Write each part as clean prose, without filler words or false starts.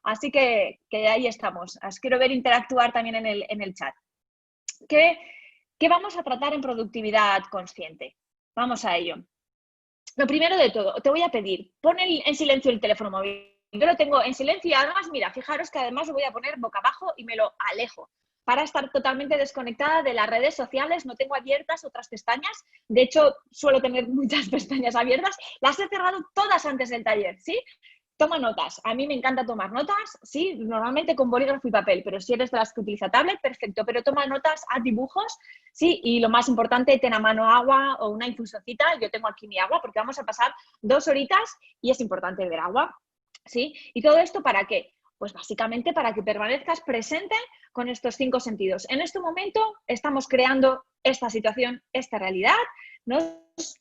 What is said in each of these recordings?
Así que ahí estamos. Os quiero ver interactuar también en el chat. ¿Qué vamos a tratar en productividad consciente? Vamos a ello. Lo primero de todo, te voy a pedir, pon en silencio el teléfono móvil. Yo lo tengo en silencio y además, mira, fijaros que además lo voy a poner boca abajo y me lo alejo para estar totalmente desconectada de las redes sociales. No tengo abiertas otras pestañas. De hecho, suelo tener muchas pestañas abiertas. Las he cerrado todas antes del taller, ¿sí? Toma notas. A mí me encanta tomar notas, sí, normalmente con bolígrafo y papel, pero si eres de las que utiliza tablet, perfecto, pero toma notas, haz dibujos, sí, y lo más importante, ten a mano agua o una infusioncita. Yo tengo aquí mi agua porque vamos a pasar 2 horitas y es importante beber agua, sí. ¿Y todo esto para qué? Pues básicamente para que permanezcas presente con estos 5 sentidos. En este momento estamos creando esta situación, esta realidad. Nos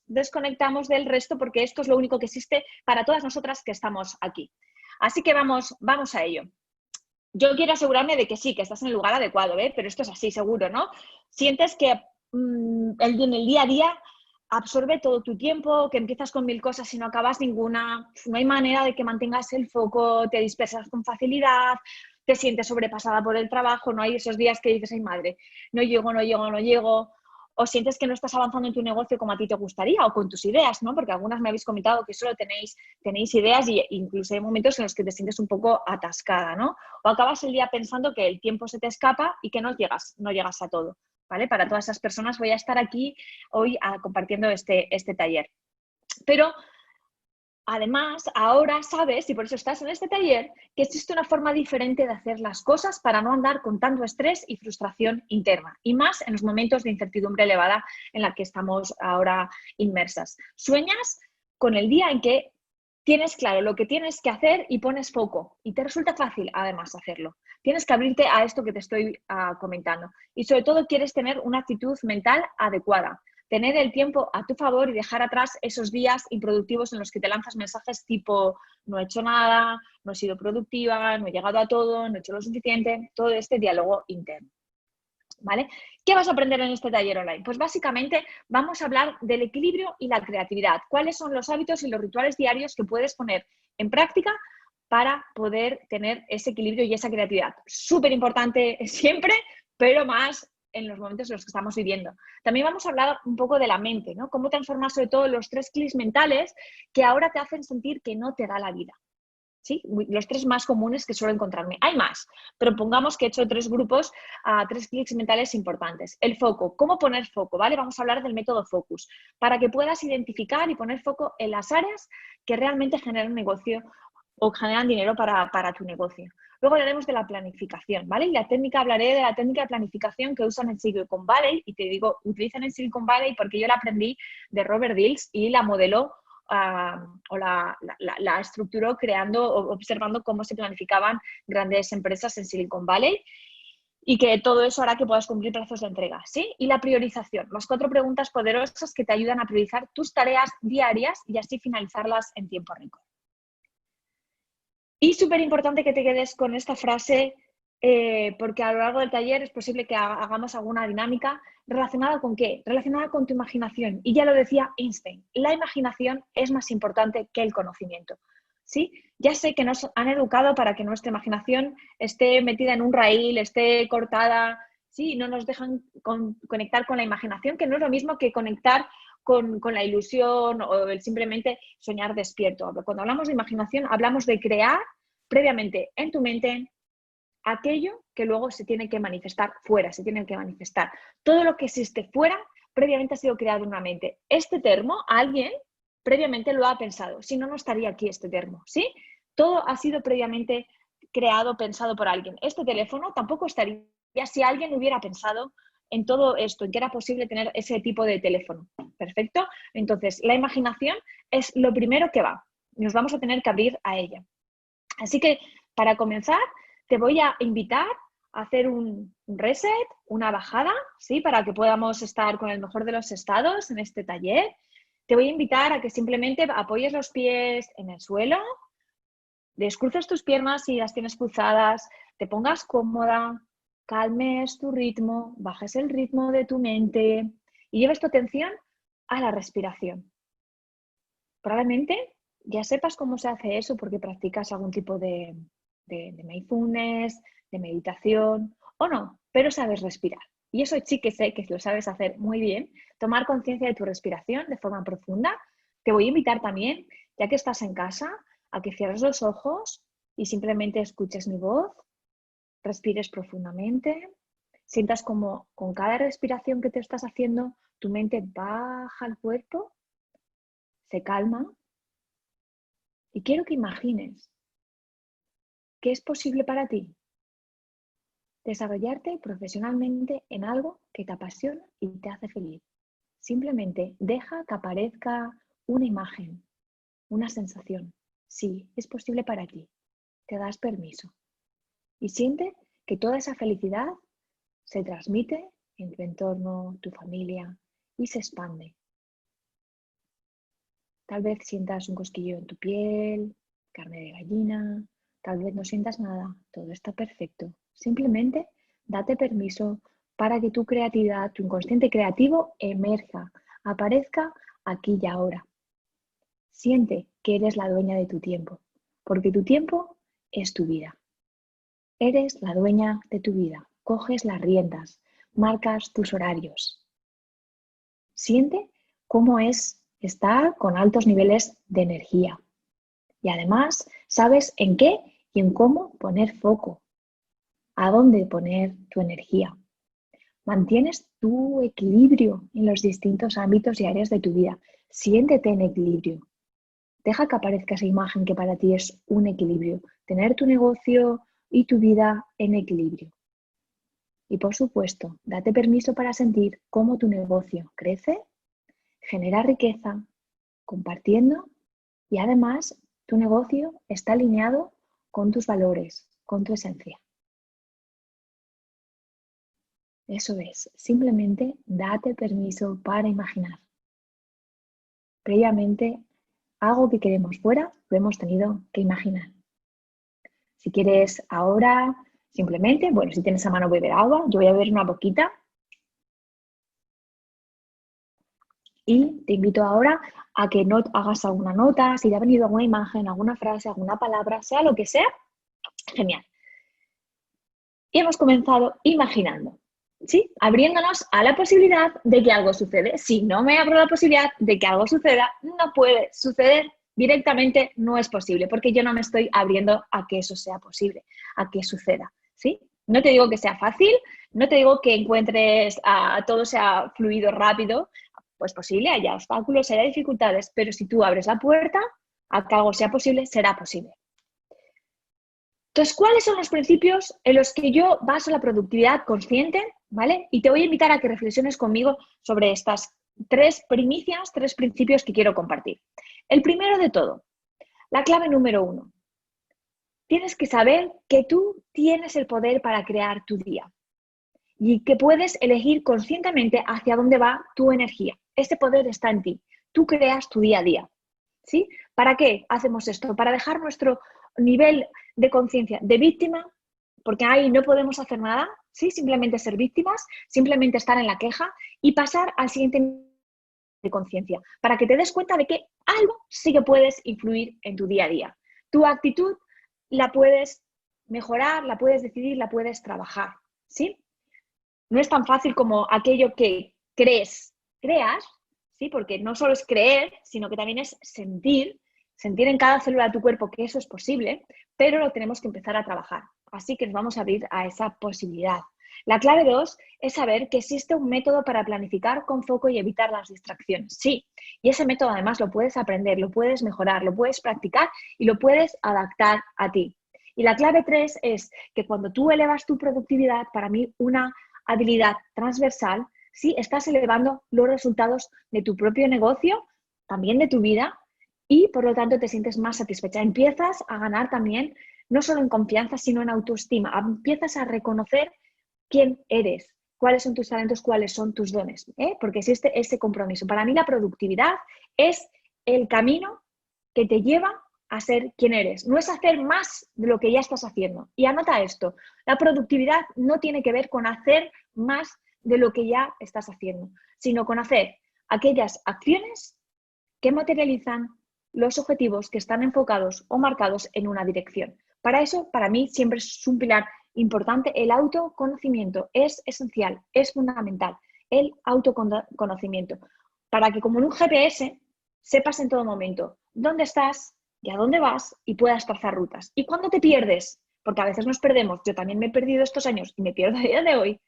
desconectamos del resto porque esto es lo único que existe para todas nosotras que estamos aquí. Así que vamos a ello. Yo quiero asegurarme de que sí, que estás en el lugar adecuado, ¿eh? Pero esto es así, seguro, ¿no? Sientes que en el día a día absorbe todo tu tiempo, que empiezas con 1000 cosas y no acabas ninguna, no hay manera de que mantengas el foco, te dispersas con facilidad, te sientes sobrepasada por el trabajo, no hay esos días que dices, ay madre, no llego, o sientes que no estás avanzando en tu negocio como a ti te gustaría o con tus ideas, ¿no? Porque algunas me habéis comentado que solo tenéis ideas y incluso hay momentos en los que te sientes un poco atascada, ¿no? O acabas el día pensando que el tiempo se te escapa y que no llegas a todo, ¿vale? Para todas esas personas voy a estar aquí hoy compartiendo este taller. Pero además, ahora sabes, y por eso estás en este taller, que existe una forma diferente de hacer las cosas para no andar con tanto estrés y frustración interna, y más en los momentos de incertidumbre elevada en la que estamos ahora inmersas. Sueñas con el día en que tienes claro lo que tienes que hacer y pones foco, y te resulta fácil además hacerlo. Tienes que abrirte a esto que te estoy comentando, y sobre todo quieres tener una actitud mental adecuada. Tener el tiempo a tu favor y dejar atrás esos días improductivos en los que te lanzas mensajes tipo no he hecho nada, no he sido productiva, no he llegado a todo, no he hecho lo suficiente, todo este diálogo interno. ¿Vale? ¿Qué vas a aprender en este taller online? Pues básicamente vamos a hablar del equilibrio y la creatividad. ¿Cuáles son los hábitos y los rituales diarios que puedes poner en práctica para poder tener ese equilibrio y esa creatividad? Súper importante siempre, pero más en los momentos en los que estamos viviendo. También vamos a hablar un poco de la mente, ¿no? Cómo transformar sobre todo los 3 clics mentales que ahora te hacen sentir que no te da la vida. ¿Sí? Los 3 más comunes que suelo encontrarme. Hay más, pero pongamos que he hecho 3 grupos, 3 clics mentales importantes. El foco, ¿cómo poner foco? ¿Vale? Vamos a hablar del método Focus, para que puedas identificar y poner foco en las áreas que realmente generan negocio o generan dinero para tu negocio. Luego hablaremos de la planificación, ¿vale? Y hablaré de la técnica de planificación que usan en Silicon Valley, y te digo, utilizan en Silicon Valley porque yo la aprendí de Robert Dills y la modeló o la estructuró observando cómo se planificaban grandes empresas en Silicon Valley, y que todo eso hará que puedas cumplir plazos de entrega, ¿sí? Y la priorización, las 4 preguntas poderosas que te ayudan a priorizar tus tareas diarias y así finalizarlas en tiempo récord. Y súper importante que te quedes con esta frase, porque a lo largo del taller es posible que hagamos alguna dinámica relacionada con ¿qué? Relacionada con tu imaginación. Y ya lo decía Einstein, la imaginación es más importante que el conocimiento, ¿sí? Ya sé que nos han educado para que nuestra imaginación esté metida en un raíl, esté cortada, ¿sí? No nos dejan conectar con la imaginación, que no es lo mismo que conectar con la ilusión o el simplemente soñar despierto. Cuando hablamos de imaginación, hablamos de crear previamente en tu mente aquello que luego se tiene que manifestar fuera, se tiene que manifestar. Todo lo que existe fuera previamente ha sido creado en una mente. Este termo, alguien previamente lo ha pensado, si no, no estaría aquí este termo, ¿sí? Todo ha sido previamente creado, pensado por alguien. Este teléfono tampoco estaría si alguien hubiera pensado en todo esto, en que era posible tener ese tipo de teléfono. ¿Perfecto? Entonces, la imaginación es lo primero que va. Nos vamos a tener que abrir a ella. Así que, para comenzar, te voy a invitar a hacer un reset, una bajada, ¿sí? Para que podamos estar con el mejor de los estados en este taller. Te voy a invitar a que simplemente apoyes los pies en el suelo, descruces tus piernas si las tienes cruzadas, te pongas cómoda, calmes tu ritmo, bajes el ritmo de tu mente y lleves tu atención a la respiración. Probablemente ya sepas cómo se hace eso porque practicas algún tipo de de mindfulness, de meditación o no, pero sabes respirar. Y eso sí que sé que lo sabes hacer muy bien, tomar conciencia de tu respiración de forma profunda. Te voy a invitar también, ya que estás en casa, a que cierres los ojos y simplemente escuches mi voz, respires profundamente, sientas como con cada respiración que te estás haciendo, tu mente baja al cuerpo, se calma y quiero que imagines que es posible para ti desarrollarte profesionalmente en algo que te apasiona y te hace feliz. Simplemente deja que aparezca una imagen, una sensación. Sí, es posible para ti. Te das permiso. Y siente que toda esa felicidad se transmite en tu entorno, tu familia y se expande. Tal vez sientas un cosquillo en tu piel, carne de gallina, tal vez no sientas nada, todo está perfecto. Simplemente date permiso para que tu creatividad, tu inconsciente creativo emerja, aparezca aquí y ahora. Siente que eres la dueña de tu tiempo, porque tu tiempo es tu vida. Eres la dueña de tu vida, coges las riendas, marcas tus horarios. Siente cómo es estar con altos niveles de energía. Y además sabes en qué y en cómo poner foco, a dónde poner tu energía. Mantienes tu equilibrio en los distintos ámbitos y áreas de tu vida. Siéntete en equilibrio. Deja que aparezca esa imagen que para ti es un equilibrio. Tener tu negocio y tu vida en equilibrio. Y por supuesto, date permiso para sentir cómo tu negocio crece, genera riqueza, compartiendo y además tu negocio está alineado con tus valores, con tu esencia. Eso es, simplemente date permiso para imaginar. Previamente, algo que queremos fuera, lo hemos tenido que imaginar. Si quieres ahora, simplemente, bueno, si tienes a mano beber agua, yo voy a beber una boquita. Y te invito ahora a que no hagas alguna nota, si te ha venido alguna imagen, alguna frase, alguna palabra, sea lo que sea, genial. Y hemos comenzado imaginando, ¿sí? Abriéndonos a la posibilidad de que algo sucede. Si no me abro la posibilidad de que algo suceda, no puede suceder directamente, no es posible, porque yo no me estoy abriendo a que eso sea posible, a que suceda, ¿sí? No te digo que sea fácil, no te digo que encuentres todo sea fluido rápido, pues posible, haya obstáculos, haya dificultades, pero si tú abres la puerta a que algo sea posible, será posible. Entonces, ¿cuáles son los principios en los que yo baso la productividad consciente? ¿Vale? Y te voy a invitar a que reflexiones conmigo sobre estas tres primicias, tres principios que quiero compartir. El primero de todo, la clave número 1. Tienes que saber que tú tienes el poder para crear tu día y que puedes elegir conscientemente hacia dónde va tu energía. Ese poder está en ti. Tú creas tu día a día. ¿Sí? ¿Para qué hacemos esto? Para dejar nuestro nivel de conciencia de víctima, porque ahí no podemos hacer nada, ¿sí? Simplemente ser víctimas, simplemente estar en la queja y pasar al siguiente nivel de conciencia, para que te des cuenta de que algo sí que puedes influir en tu día a día. Tu actitud la puedes mejorar, la puedes decidir, la puedes trabajar, ¿sí? No es tan fácil como aquello que creas, ¿sí? Porque no solo es creer, sino que también es sentir en cada célula de tu cuerpo que eso es posible, pero lo tenemos que empezar a trabajar. Así que nos vamos a abrir a esa posibilidad. La clave 2 es saber que existe un método para planificar con foco y evitar las distracciones. Sí, y ese método además lo puedes aprender, lo puedes mejorar, lo puedes practicar y lo puedes adaptar a ti. Y la clave 3 es que cuando tú elevas tu productividad, para mí una habilidad transversal, sí, estás elevando los resultados de tu propio negocio, también de tu vida, y por lo tanto te sientes más satisfecha. Empiezas a ganar también, no solo en confianza, sino en autoestima. Empiezas a reconocer quién eres, cuáles son tus talentos, cuáles son tus dones, porque existe ese compromiso. Para mí la productividad es el camino que te lleva a ser quien eres. No es hacer más de lo que ya estás haciendo. Y anota esto, la productividad no tiene que ver con hacer más de lo que ya estás haciendo, sino con hacer aquellas acciones que materializan los objetivos que están enfocados o marcados en una dirección. Para eso, para mí, siempre es un pilar importante. El autoconocimiento es esencial, es fundamental. El autoconocimiento. Para que, como en un GPS, sepas en todo momento dónde estás y a dónde vas y puedas trazar rutas. Y cuando te pierdes, porque a veces nos perdemos, yo también me he perdido estos años y me pierdo a día de hoy,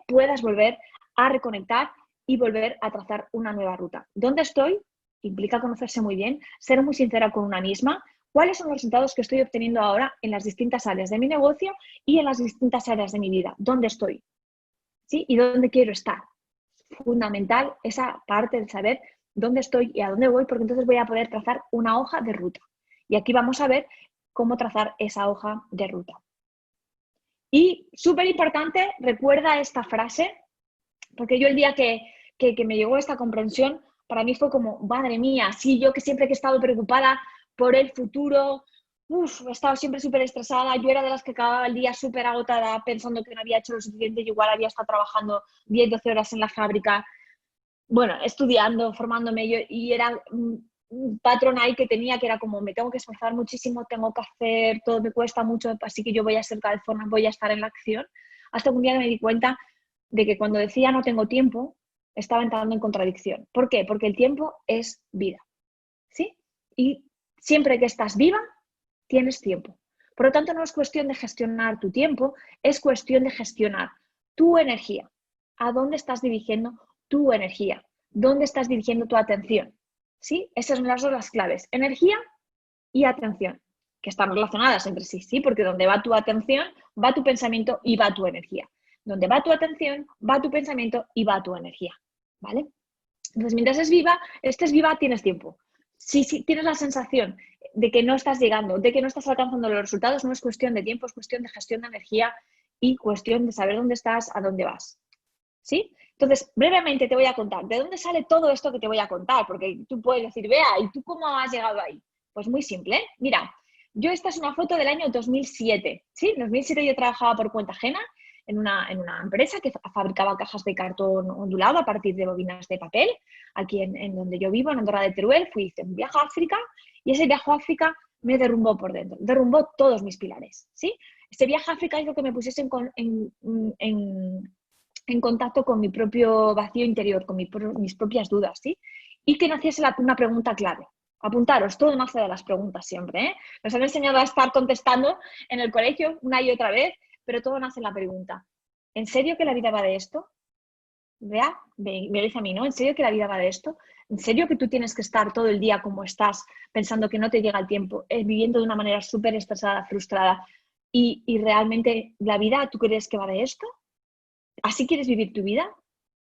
puedas volver a reconectar y volver a trazar una nueva ruta. ¿Dónde estoy? Implica conocerse muy bien, ser muy sincera con una misma. ¿Cuáles son los resultados que estoy obteniendo ahora en las distintas áreas de mi negocio y en las distintas áreas de mi vida? ¿Dónde estoy? ¿Sí? ¿Y dónde quiero estar? Fundamental esa parte de saber dónde estoy y a dónde voy, porque entonces voy a poder trazar una hoja de ruta. Y aquí vamos a ver cómo trazar esa hoja de ruta. Y súper importante, recuerda esta frase, porque yo el día que me llegó esta comprensión, para mí fue como, madre mía, sí, yo que siempre que he estado preocupada por el futuro, he estado siempre súper estresada, yo era de las que acababa el día súper agotada pensando que no había hecho lo suficiente y igual había estado trabajando 10, 12 horas en la fábrica, bueno, estudiando, formándome, y era un patrón ahí que tenía que era como, me tengo que esforzar muchísimo, tengo que hacer, todo me cuesta mucho, así que yo voy a ser cada vez más, voy a estar en la acción, hasta que un día me di cuenta de que cuando decía no tengo tiempo, estaba entrando en contradicción. ¿Por qué? Porque el tiempo es vida, ¿sí? Y siempre que estás viva, tienes tiempo. Por lo tanto, no es cuestión de gestionar tu tiempo, es cuestión de gestionar tu energía. ¿A dónde estás dirigiendo tu energía? ¿Dónde estás dirigiendo tu atención? ¿Sí? Esas son las dos claves, energía y atención, que están relacionadas entre sí, ¿sí? Porque donde va tu atención, va tu pensamiento y va tu energía. Donde va tu atención, va tu pensamiento y va tu energía, ¿vale? Entonces, mientras estés viva, tienes tiempo. Si tienes la sensación de que no estás llegando, de que no estás alcanzando los resultados, no es cuestión de tiempo, es cuestión de gestión de energía y cuestión de saber dónde estás, a dónde vas, ¿sí? Entonces, brevemente te voy a contar, ¿de dónde sale todo esto que te voy a contar? Porque tú puedes decir, Bea, ¿y tú cómo has llegado ahí? Pues muy simple, mira, esta es una foto del año 2007, ¿sí? En 2007 yo trabajaba por cuenta ajena en una empresa que fabricaba cajas de cartón ondulado a partir de bobinas de papel, aquí en donde yo vivo, en Andorra de Teruel, hice un viaje a África y ese viaje a África me derrumbó por dentro, derrumbó todos mis pilares, ¿sí? Ese viaje a África hizo que me pusiese en contacto con mi propio vacío interior, con mis propias dudas, ¿sí? Y que naciese una pregunta clave. Apuntaros, todo nace de las preguntas siempre, ¿eh? Nos han enseñado a estar contestando en el colegio una y otra vez, pero todo nace en la pregunta. ¿En serio que la vida va de esto? Vea, me dice a mí, ¿no? ¿En serio que la vida va de esto? ¿En serio que tú tienes que estar todo el día como estás, pensando que no te llega el tiempo, viviendo de una manera súper estresada, frustrada, y realmente la vida, ¿tú crees que va de esto? ¿Así quieres vivir tu vida?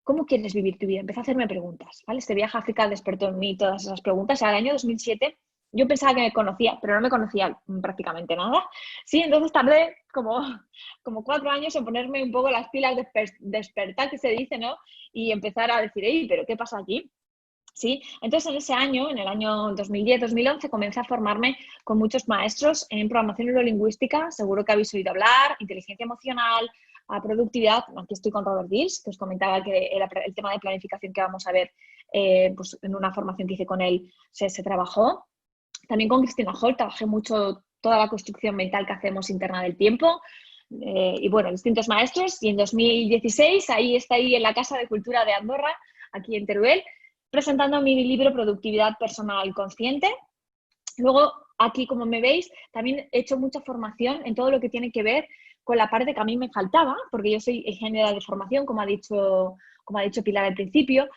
¿Cómo quieres vivir tu vida? Empecé a hacerme preguntas, ¿vale? Este viaje a África despertó en mí todas esas preguntas. Al año 2007 yo pensaba que me conocía, pero no me conocía prácticamente nada. Sí, entonces tardé como 4 años en ponerme un poco las pilas, despertar, que se dice, ¿no? Y empezar a decir, ¡ey, pero qué pasa aquí! ¿Sí? Entonces, en ese año, en el año 2010-2011, comencé a formarme con muchos maestros en programación neurolingüística, seguro que habéis oído hablar, inteligencia emocional, a productividad. Aquí estoy con Robert Dills, que os comentaba que era el tema de planificación que vamos a ver, pues en una formación que hice con él se trabajó. También con Cristina Holt trabajé mucho toda la construcción mental que hacemos interna del tiempo. Y bueno, distintos maestros. Y en 2016, ahí está ahí en la Casa de Cultura de Andorra, aquí en Teruel, presentando mi libro Productividad Personal Consciente. Luego, aquí, como me veis, también he hecho mucha formación en todo lo que tiene que ver con la parte que a mí me faltaba, porque yo soy ingeniera de formación, como ha dicho Pilar al principio,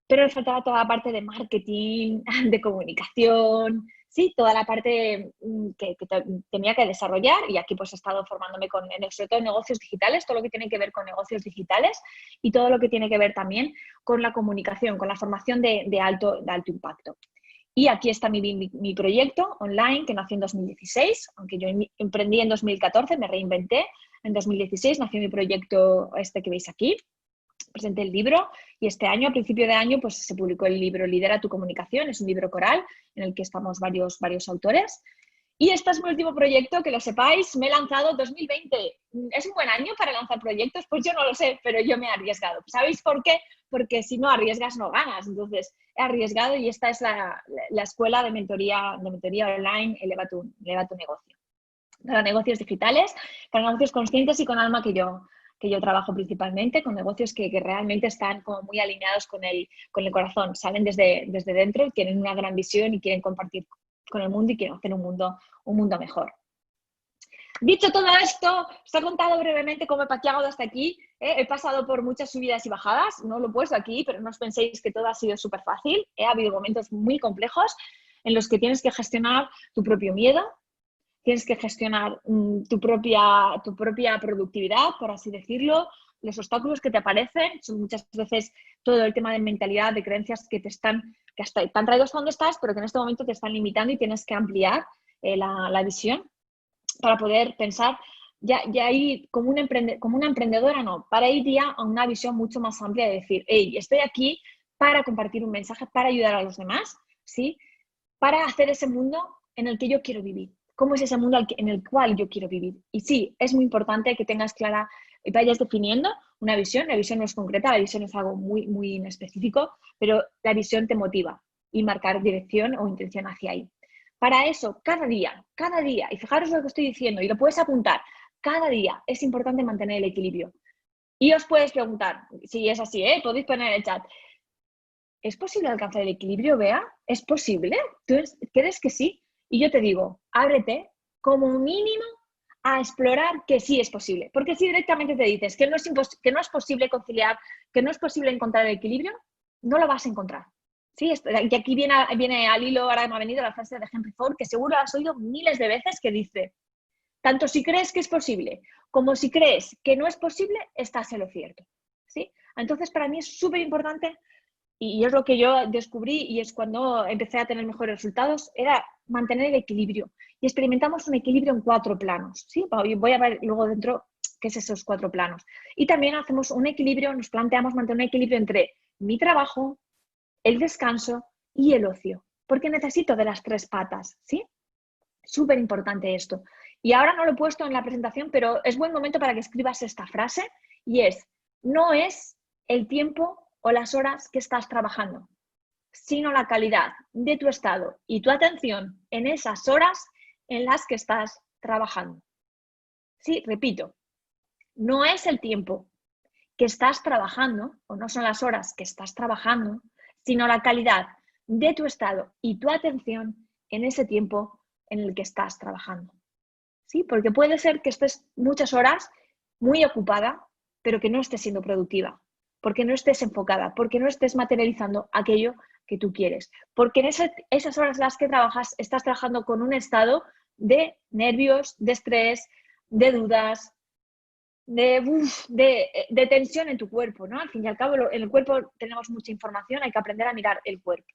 pero me faltaba toda la parte de marketing, de comunicación, sí, toda la parte que tenía que desarrollar, y aquí pues he estado formándome sobre todo en negocios digitales, todo lo que tiene que ver con negocios digitales y todo lo que tiene que ver también con la comunicación, con la formación de alto impacto. Y aquí está mi proyecto online, que nació en 2016, aunque yo emprendí en 2014, me reinventé. En 2016 nació mi proyecto este que veis aquí. Presenté el libro y este año, a principio de año, pues se publicó el libro Lidera tu comunicación. Es un libro coral en el que estamos varios autores. Y este es mi último proyecto, que lo sepáis, me he lanzado en 2020. ¿Es un buen año para lanzar proyectos? Pues yo no lo sé, pero yo me he arriesgado. ¿Sabéis por qué? Porque si no arriesgas, no ganas. Entonces, he arriesgado y esta es la escuela de mentoría online, Eleva tu negocio. para negocios digitales, para negocios conscientes y con alma, que yo trabajo principalmente, con negocios que realmente están como muy alineados con el corazón, salen desde dentro, tienen una gran visión y quieren compartir con el mundo y quieren hacer un mundo mejor. Dicho todo esto, os he contado brevemente cómo he llegado hasta aquí. He pasado por muchas subidas y bajadas, no lo he puesto aquí, pero no os penséis que todo ha sido súper fácil. Ha habido momentos muy complejos en los que tienes que gestionar tu propio miedo, tienes que gestionar tu propia productividad, por así decirlo, los obstáculos que te aparecen, son muchas veces todo el tema de mentalidad, de creencias que te han traído hasta donde estás, pero que en este momento te están limitando y tienes que ampliar la visión para poder pensar ya ir como una emprendedora, no, para ir ya a una visión mucho más amplia de decir, hey, estoy aquí para compartir un mensaje, para ayudar a los demás, ¿sí? Para hacer ese mundo en el que yo quiero vivir. ¿Cómo es ese mundo en el cual yo quiero vivir? Y sí, es muy importante que tengas clara y vayas definiendo una visión. La visión no es concreta, la visión es algo muy, muy específico, pero la visión te motiva y marcar dirección o intención hacia ahí. Para eso, cada día, y fijaros lo que estoy diciendo, y lo puedes apuntar, cada día es importante mantener el equilibrio. Y os puedes preguntar, si es así, podéis poner en el chat, ¿es posible alcanzar el equilibrio, Bea? ¿Es posible? ¿Tú crees que sí? Y yo te digo, ábrete como mínimo a explorar que sí es posible. Porque si directamente te dices que no es posible conciliar, que no es posible encontrar el equilibrio, no lo vas a encontrar. ¿Sí? Y aquí viene al hilo, ahora me ha venido la frase de Henry Ford, que seguro has oído miles de veces, que dice, tanto si crees que es posible como si crees que no es posible, estás en lo cierto. ¿Sí? Entonces, para mí es súper importante, y es lo que yo descubrí y es cuando empecé a tener mejores resultados, era mantener el equilibrio. Y experimentamos un equilibrio en 4 planos. ¿Sí? Voy a ver luego dentro qué es esos 4 planos. Y también hacemos un equilibrio, nos planteamos mantener un equilibrio entre mi trabajo, el descanso y el ocio. Porque necesito de las 3 patas. ¿Sí? Súper importante esto. Y ahora no lo he puesto en la presentación, pero es buen momento para que escribas esta frase y es, no es el tiempo o las horas que estás trabajando, sino la calidad de tu estado y tu atención en esas horas en las que estás trabajando. Sí, repito, no es el tiempo que estás trabajando, o no son las horas que estás trabajando, sino la calidad de tu estado y tu atención en ese tiempo en el que estás trabajando. ¿Sí? Porque puede ser que estés muchas horas muy ocupada, pero que no estés siendo productiva, porque no estés enfocada, porque no estés materializando aquello que tú quieres. Porque en esas horas en las que trabajas, estás trabajando con un estado de nervios, de estrés, de dudas, de tensión en tu cuerpo, ¿no? Al fin y al cabo, en el cuerpo tenemos mucha información, hay que aprender a mirar el cuerpo.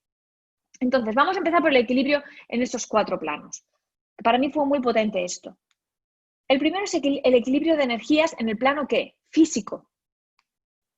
Entonces, vamos a empezar por el equilibrio en estos 4 planos. Para mí fue muy potente esto. El primero es el equilibrio de energías en el plano ¿qué? Físico,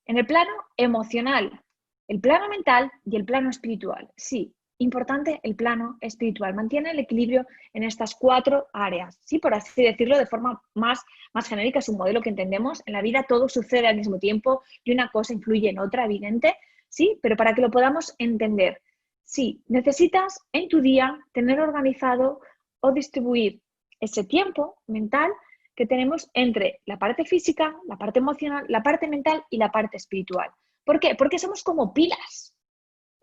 en el plano emocional, el plano mental y el plano espiritual. Sí, importante el plano espiritual. Mantiene el equilibrio en estas 4 áreas, ¿sí? Por así decirlo de forma más genérica, es un modelo que entendemos. En la vida todo sucede al mismo tiempo y una cosa influye en otra, evidente, ¿sí? Pero para que lo podamos entender, sí, necesitas en tu día tener organizado o distribuir ese tiempo mental que tenemos entre la parte física, la parte emocional, la parte mental y la parte espiritual. ¿Por qué? Porque somos como pilas.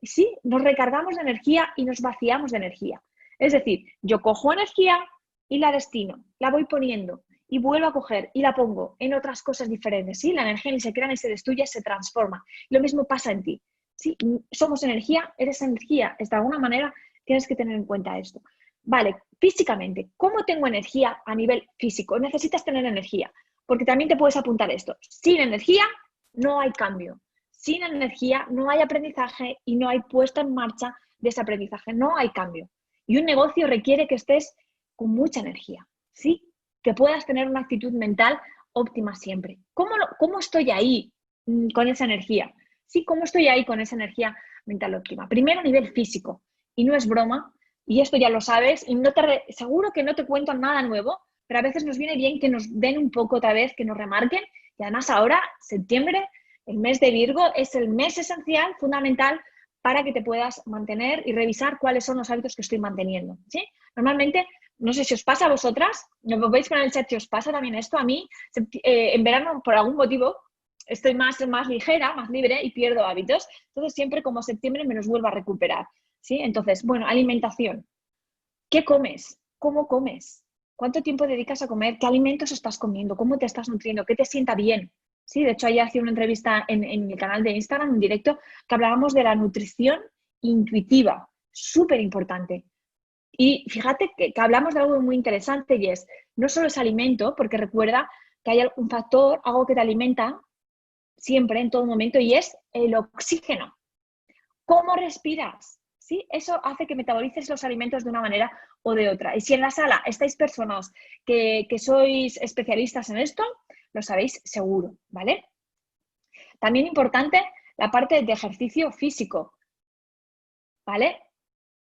Sí, nos recargamos de energía y nos vaciamos de energía. Es decir, yo cojo energía y la destino, la voy poniendo y vuelvo a coger y la pongo en otras cosas diferentes. ¿Sí? La energía ni se crea ni se destruye, se transforma. Lo mismo pasa en ti. ¿Sí? Somos energía, eres energía. De alguna manera tienes que tener en cuenta esto. Vale, físicamente, ¿cómo tengo energía a nivel físico? Necesitas tener energía, porque también te puedes apuntar esto. Sin energía no hay cambio. Sin energía no hay aprendizaje y no hay puesta en marcha de ese aprendizaje, no hay cambio. Y un negocio requiere que estés con mucha energía, ¿sí? Que puedas tener una actitud mental óptima siempre. ¿Cómo estoy ahí con esa energía? Sí, ¿cómo estoy ahí con esa energía mental óptima? Primero a nivel físico, y no es broma, y esto ya lo sabes, y seguro que no te cuento nada nuevo, pero a veces nos viene bien que nos den un poco otra vez, que nos remarquen, y además ahora, septiembre, el mes de Virgo, es el mes esencial, fundamental, para que te puedas mantener y revisar cuáles son los hábitos que estoy manteniendo, ¿sí? Normalmente no sé si os pasa a vosotras, me podéis poner en el chat si os pasa también esto. A mí, en verano, por algún motivo, estoy más ligera, más libre y pierdo hábitos. Entonces, siempre como septiembre me los vuelvo a recuperar, ¿sí? Entonces, bueno, alimentación. ¿Qué comes? ¿Cómo comes? ¿Cuánto tiempo dedicas a comer? ¿Qué alimentos estás comiendo? ¿Cómo te estás nutriendo? ¿Qué te sienta bien? Sí, de hecho, ayer hacía una entrevista en mi canal de Instagram, en directo, que hablábamos de la nutrición intuitiva. Súper importante. Y fíjate que hablamos de algo muy interesante y es, no solo es alimento, porque recuerda que hay un factor, algo que te alimenta siempre, en todo momento, y es el oxígeno. ¿Cómo respiras? ¿Sí? Eso hace que metabolices los alimentos de una manera o de otra. Y si en la sala estáis personas que sois especialistas en esto, lo sabéis seguro, ¿vale? También importante la parte de ejercicio físico, ¿vale?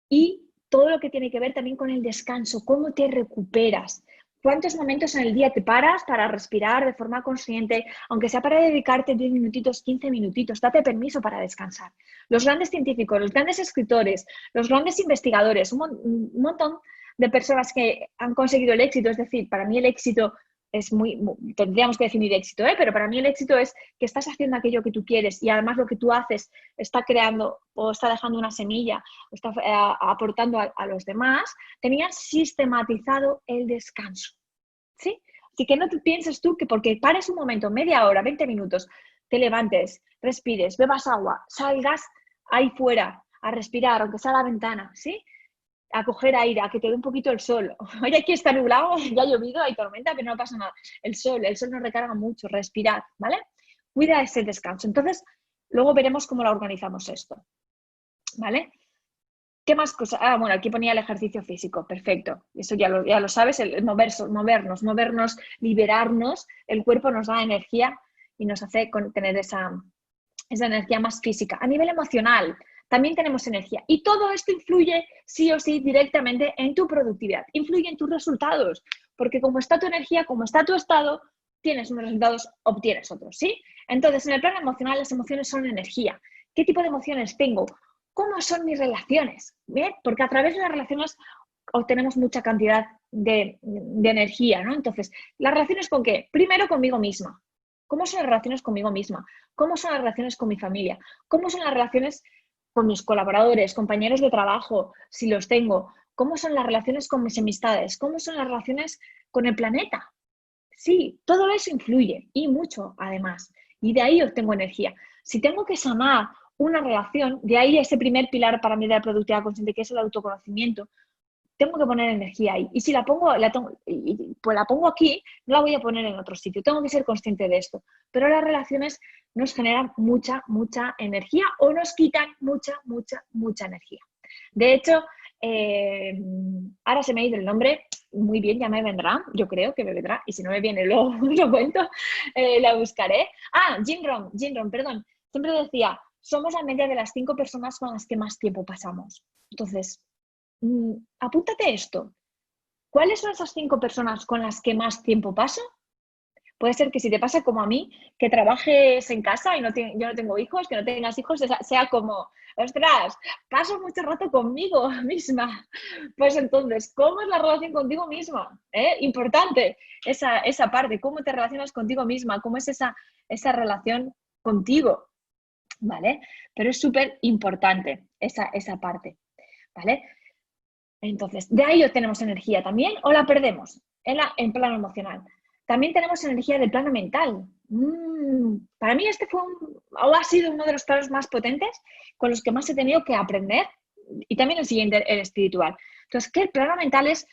Y todo lo que tiene que ver también con el descanso, cómo te recuperas. ¿Cuántos momentos en el día te paras para respirar de forma consciente, aunque sea para dedicarte 10 minutitos, 15 minutitos? Date permiso para descansar. Los grandes científicos, los grandes escritores, los grandes investigadores, un montón de personas que han conseguido el éxito, es decir, para mí el éxito es tendríamos que definir éxito, pero para mí el éxito es que estás haciendo aquello que tú quieres y además lo que tú haces está creando o está dejando una semilla o está aportando a los demás, tenían sistematizado el descanso, ¿sí? Así que no te pienses tú que porque pares un momento, media hora, 20 minutos, te levantes, respires, bebas agua, salgas ahí fuera a respirar, aunque sea a la ventana, ¿sí? A coger aire, a que te dé un poquito el sol. Hoy aquí está nublado, ya ha llovido, hay tormenta, pero no pasa nada. El sol nos recarga mucho, respirar, ¿vale? Cuida ese descanso. Entonces, luego veremos cómo lo organizamos esto, ¿vale? ¿Qué más cosas? Ah, bueno, aquí ponía el ejercicio físico, perfecto. Eso ya lo sabes, el movernos, liberarnos. El cuerpo nos da energía y nos hace tener esa energía más física. A nivel emocional, también tenemos energía. Y todo esto influye, sí o sí, directamente en tu productividad. Influye en tus resultados. Porque como está tu energía, como está tu estado, tienes unos resultados, obtienes otros, ¿sí? Entonces, en el plano emocional, las emociones son energía. ¿Qué tipo de emociones tengo? ¿Cómo son mis relaciones? ¿Bien? Porque a través de las relaciones obtenemos mucha cantidad de energía, ¿no? Entonces, ¿las relaciones con qué? Primero conmigo misma. ¿Cómo son las relaciones conmigo misma? ¿Cómo son las relaciones con mi familia? ¿Cómo son las relaciones con mis colaboradores, compañeros de trabajo, si los tengo? ¿Cómo son las relaciones con mis amistades? ¿Cómo son las relaciones con el planeta? Sí, todo eso influye y mucho además. Y de ahí obtengo energía. Si tengo que sanar una relación, de ahí ese primer pilar para mí de la productividad consciente, que es el autoconocimiento, tengo que poner energía ahí. Y si la pongo, pues la pongo aquí, no la voy a poner en otro sitio. Tengo que ser consciente de esto. Pero las relaciones nos generan mucha energía o nos quitan mucha energía. De hecho, ahora se me ha ido el nombre, muy bien, ya me vendrá, yo creo que me vendrá, y si no me viene luego lo cuento, la buscaré. Ah, Jim Rohn, perdón, siempre decía, somos la media de las 5 personas con las que más tiempo pasamos. Entonces, apúntate esto. ¿Cuáles son esas 5 personas con las que más tiempo paso? Puede ser que si te pasa como a mí, que trabajes en casa y yo no tengo hijos, que no tengas hijos, sea como, ostras, paso mucho rato conmigo misma. Pues entonces, ¿cómo es la relación contigo misma? Importante esa parte, cómo te relacionas contigo misma, cómo es esa relación contigo, ¿vale? Pero es súper importante esa parte, ¿vale? Entonces, de ahí obtenemos energía también o la perdemos en plano emocional. También tenemos energía del plano mental. Para mí este ha sido uno de los planos más potentes con los que más he tenido que aprender y también el siguiente, el espiritual. Entonces, ¿qué? El plano mental es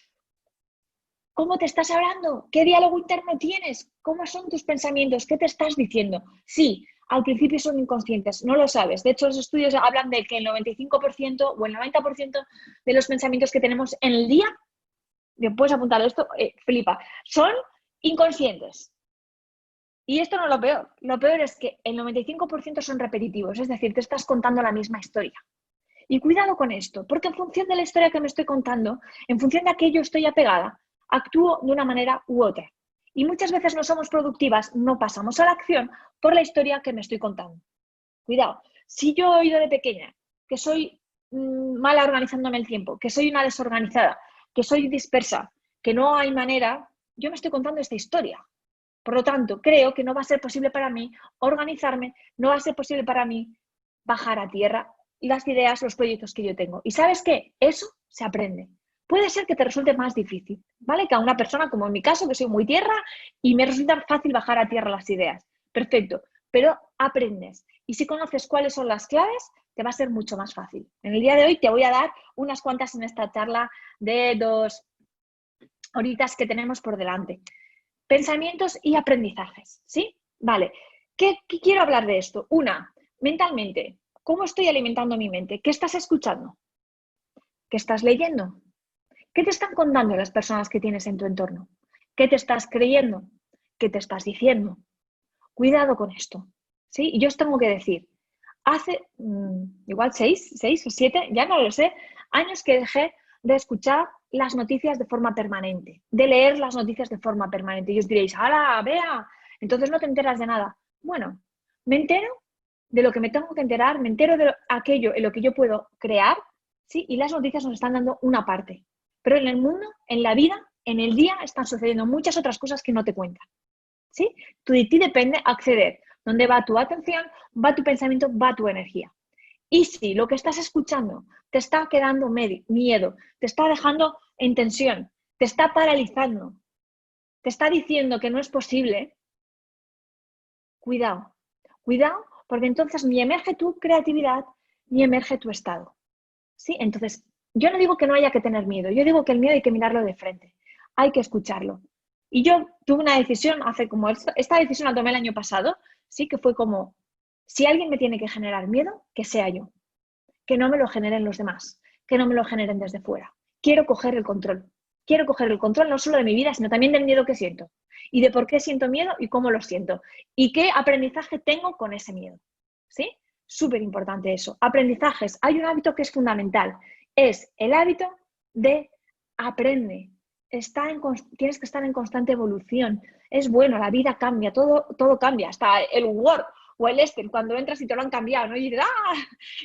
cómo te estás hablando, qué diálogo interno tienes, cómo son tus pensamientos, qué te estás diciendo. Sí, al principio son inconscientes, no lo sabes. De hecho, los estudios hablan de que el 95% o el 90% de los pensamientos que tenemos en el día, puedes apuntar esto, flipa, son inconscientes. Y esto no es lo peor. Lo peor es que el 95% son repetitivos, es decir, te estás contando la misma historia. Y cuidado con esto, porque en función de la historia que me estoy contando, en función de aquello estoy apegada, actúo de una manera u otra. Y muchas veces no somos productivas, no pasamos a la acción por la historia que me estoy contando. Cuidado, si yo he oído de pequeña que soy mala organizándome el tiempo, que soy una desorganizada, que soy dispersa, que no hay manera, yo me estoy contando esta historia. Por lo tanto, creo que no va a ser posible para mí organizarme, no va a ser posible para mí bajar a tierra las ideas, los proyectos que yo tengo. ¿Y sabes qué? Eso se aprende. Puede ser que te resulte más difícil, ¿vale? Que a una persona, como en mi caso, que soy muy tierra y me resulta fácil bajar a tierra las ideas. Perfecto, pero aprendes. Y si conoces cuáles son las claves, te va a ser mucho más fácil. En el día de hoy te voy a dar unas cuantas en esta charla de 2 horitas que tenemos por delante. Pensamientos y aprendizajes, ¿sí? Vale. ¿Qué quiero hablar de esto? Una, mentalmente. ¿Cómo estoy alimentando mi mente? ¿Qué estás escuchando? ¿Qué estás leyendo? ¿Qué te están contando las personas que tienes en tu entorno? ¿Qué te estás creyendo? ¿Qué te estás diciendo? Cuidado con esto, ¿sí? Y yo os tengo que decir, hace igual 6 o 7, ya no lo sé, años que dejé de escuchar las noticias de forma permanente, de leer las noticias de forma permanente. Y os diréis, ¡hala, vea! Entonces no te enteras de nada. Bueno, me entero de lo que me tengo que enterar, me entero de aquello en lo que yo puedo crear, ¿sí? Y las noticias nos están dando una parte. Pero en el mundo, en la vida, en el día, están sucediendo muchas otras cosas que no te cuentan, ¿sí? De ti depende acceder. ¿Dónde va tu atención? Va tu pensamiento, va tu energía. Y si lo que estás escuchando te está quedando miedo, te está dejando en tensión, te está paralizando, te está diciendo que no es posible, cuidado, cuidado, porque entonces ni emerge tu creatividad, ni emerge tu estado, ¿sí? Entonces, yo no digo que no haya que tener miedo, yo digo que el miedo hay que mirarlo de frente, hay que escucharlo. Y yo tuve una decisión hace como, esta decisión la tomé el año pasado, sí, que fue como, si alguien me tiene que generar miedo, que sea yo, que no me lo generen los demás, que no me lo generen desde fuera. Quiero coger el control no solo de mi vida, sino también del miedo que siento y de por qué siento miedo y cómo lo siento y qué aprendizaje tengo con ese miedo, ¿sí? Súper importante eso. Aprendizajes. Hay un hábito que es fundamental, es el hábito de aprende. Tienes que estar en constante evolución. Es bueno, la vida cambia, todo cambia, hasta el Word o el Excel, cuando entras y te lo han cambiado, ¿no? Y dices, ¡ah!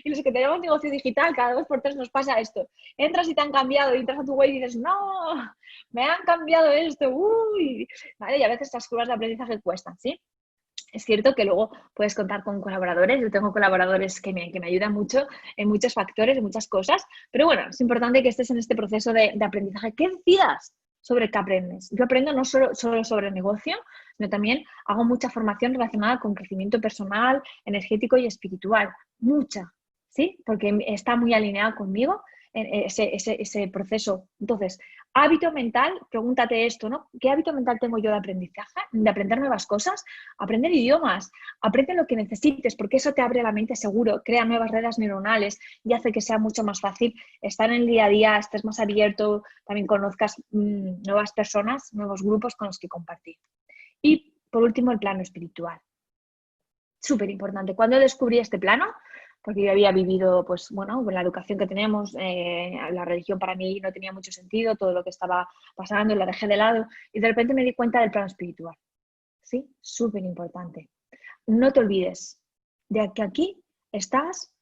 Y los que tenemos negocio digital, cada 2 por 3 nos pasa esto. Entras y te han cambiado, y entras a tu web y dices, ¡no! Me han cambiado esto, ¡uy! ¿Vale? Y a veces estas curvas de aprendizaje cuestan, ¿sí? Es cierto que luego puedes contar con colaboradores. Yo tengo colaboradores que me ayudan mucho en muchos factores, en muchas cosas. Pero bueno, es importante que estés en este proceso de aprendizaje. ¿Qué decidas sobre qué aprendes? Yo aprendo no solo sobre el negocio, sino también hago mucha formación relacionada con crecimiento personal, energético y espiritual. Mucha, ¿sí? Porque está muy alineado conmigo ese proceso. Entonces, hábito mental, pregúntate esto, ¿no? ¿Qué hábito mental tengo yo de aprendizaje? De aprender nuevas cosas, aprender idiomas, aprende lo que necesites, porque eso te abre la mente seguro, crea nuevas redes neuronales y hace que sea mucho más fácil estar en el día a día, estés más abierto, también conozcas nuevas personas, nuevos grupos con los que compartir. Y por último, el plano espiritual. Súper importante. Cuando descubrí este plano, porque yo había vivido, pues bueno, con la educación que tenemos, la religión para mí no tenía mucho sentido, todo lo que estaba pasando la dejé de lado y de repente me di cuenta del plano espiritual. ¿Sí? Súper importante. No te olvides de que aquí estás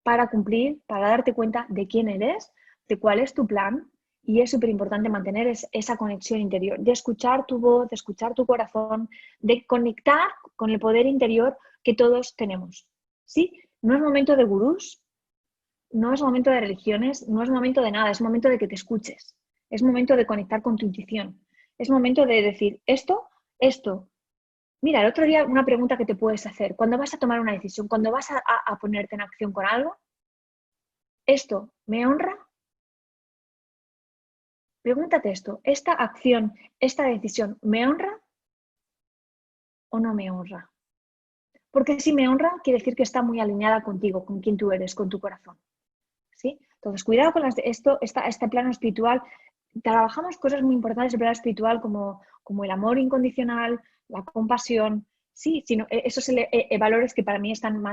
para cumplir, para darte cuenta de quién eres, de cuál es tu plan y es súper importante mantener esa conexión interior, de escuchar tu voz, de escuchar tu corazón, de conectar con el poder interior que todos tenemos. ¿Sí? No es momento de gurús, no es momento de religiones, no es momento de nada, es momento de que te escuches, es momento de conectar con tu intuición, es momento de decir esto. Mira, el otro día una pregunta que te puedes hacer, cuando vas a tomar una decisión, cuando vas a ponerte en acción con algo, ¿esto me honra? Pregúntate esto, ¿esta acción, esta decisión me honra o no me honra? Porque si me honra, quiere decir que está muy alineada contigo, con quien tú eres, con tu corazón. ¿Sí? Entonces, cuidado con este plano espiritual. Trabajamos cosas muy importantes en el plano espiritual como el amor incondicional, la compasión, sí, sino esos valores que para mí están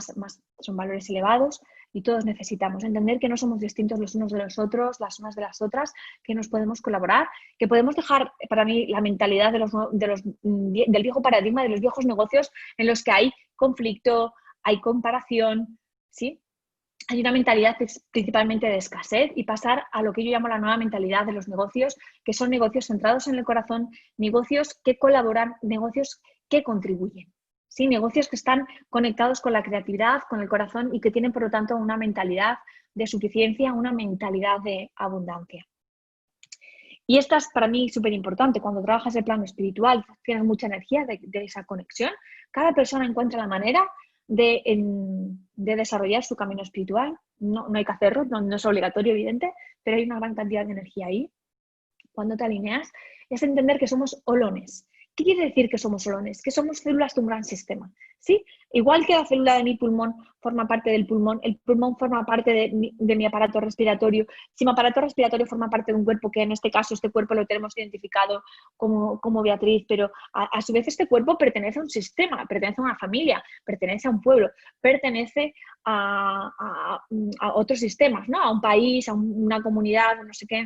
son valores elevados y todos necesitamos entender que no somos distintos los unos de los otros, las unas de las otras, que nos podemos colaborar, que podemos dejar, para mí, la mentalidad del viejo paradigma, de los viejos negocios en los que hay conflicto, hay comparación, ¿sí? hay una mentalidad principalmente de escasez y pasar a lo que yo llamo la nueva mentalidad de los negocios, que son negocios centrados en el corazón, negocios que colaboran, negocios que contribuyen. ¿Sí? Negocios que están conectados con la creatividad, con el corazón y que tienen, por lo tanto, una mentalidad de suficiencia, una mentalidad de abundancia. Y esta es para mí súper importante. Cuando trabajas el plano espiritual, tienes mucha energía de esa conexión. Cada persona encuentra la manera de desarrollar su camino espiritual. No hay que hacerlo, no es obligatorio, evidente, pero hay una gran cantidad de energía ahí. Cuando te alineas, es entender que somos holones. ¿Qué quiere decir que somos holones? Que somos células de un gran sistema, ¿sí? Igual que la célula de mi pulmón forma parte del pulmón, el pulmón forma parte de mi aparato respiratorio. Si mi aparato respiratorio forma parte de un cuerpo, que en este caso este cuerpo lo tenemos identificado como Beatriz, pero a su vez este cuerpo pertenece a un sistema, pertenece a una familia, pertenece a un pueblo, pertenece a otros sistemas, ¿no? A un país, a una comunidad, no sé qué,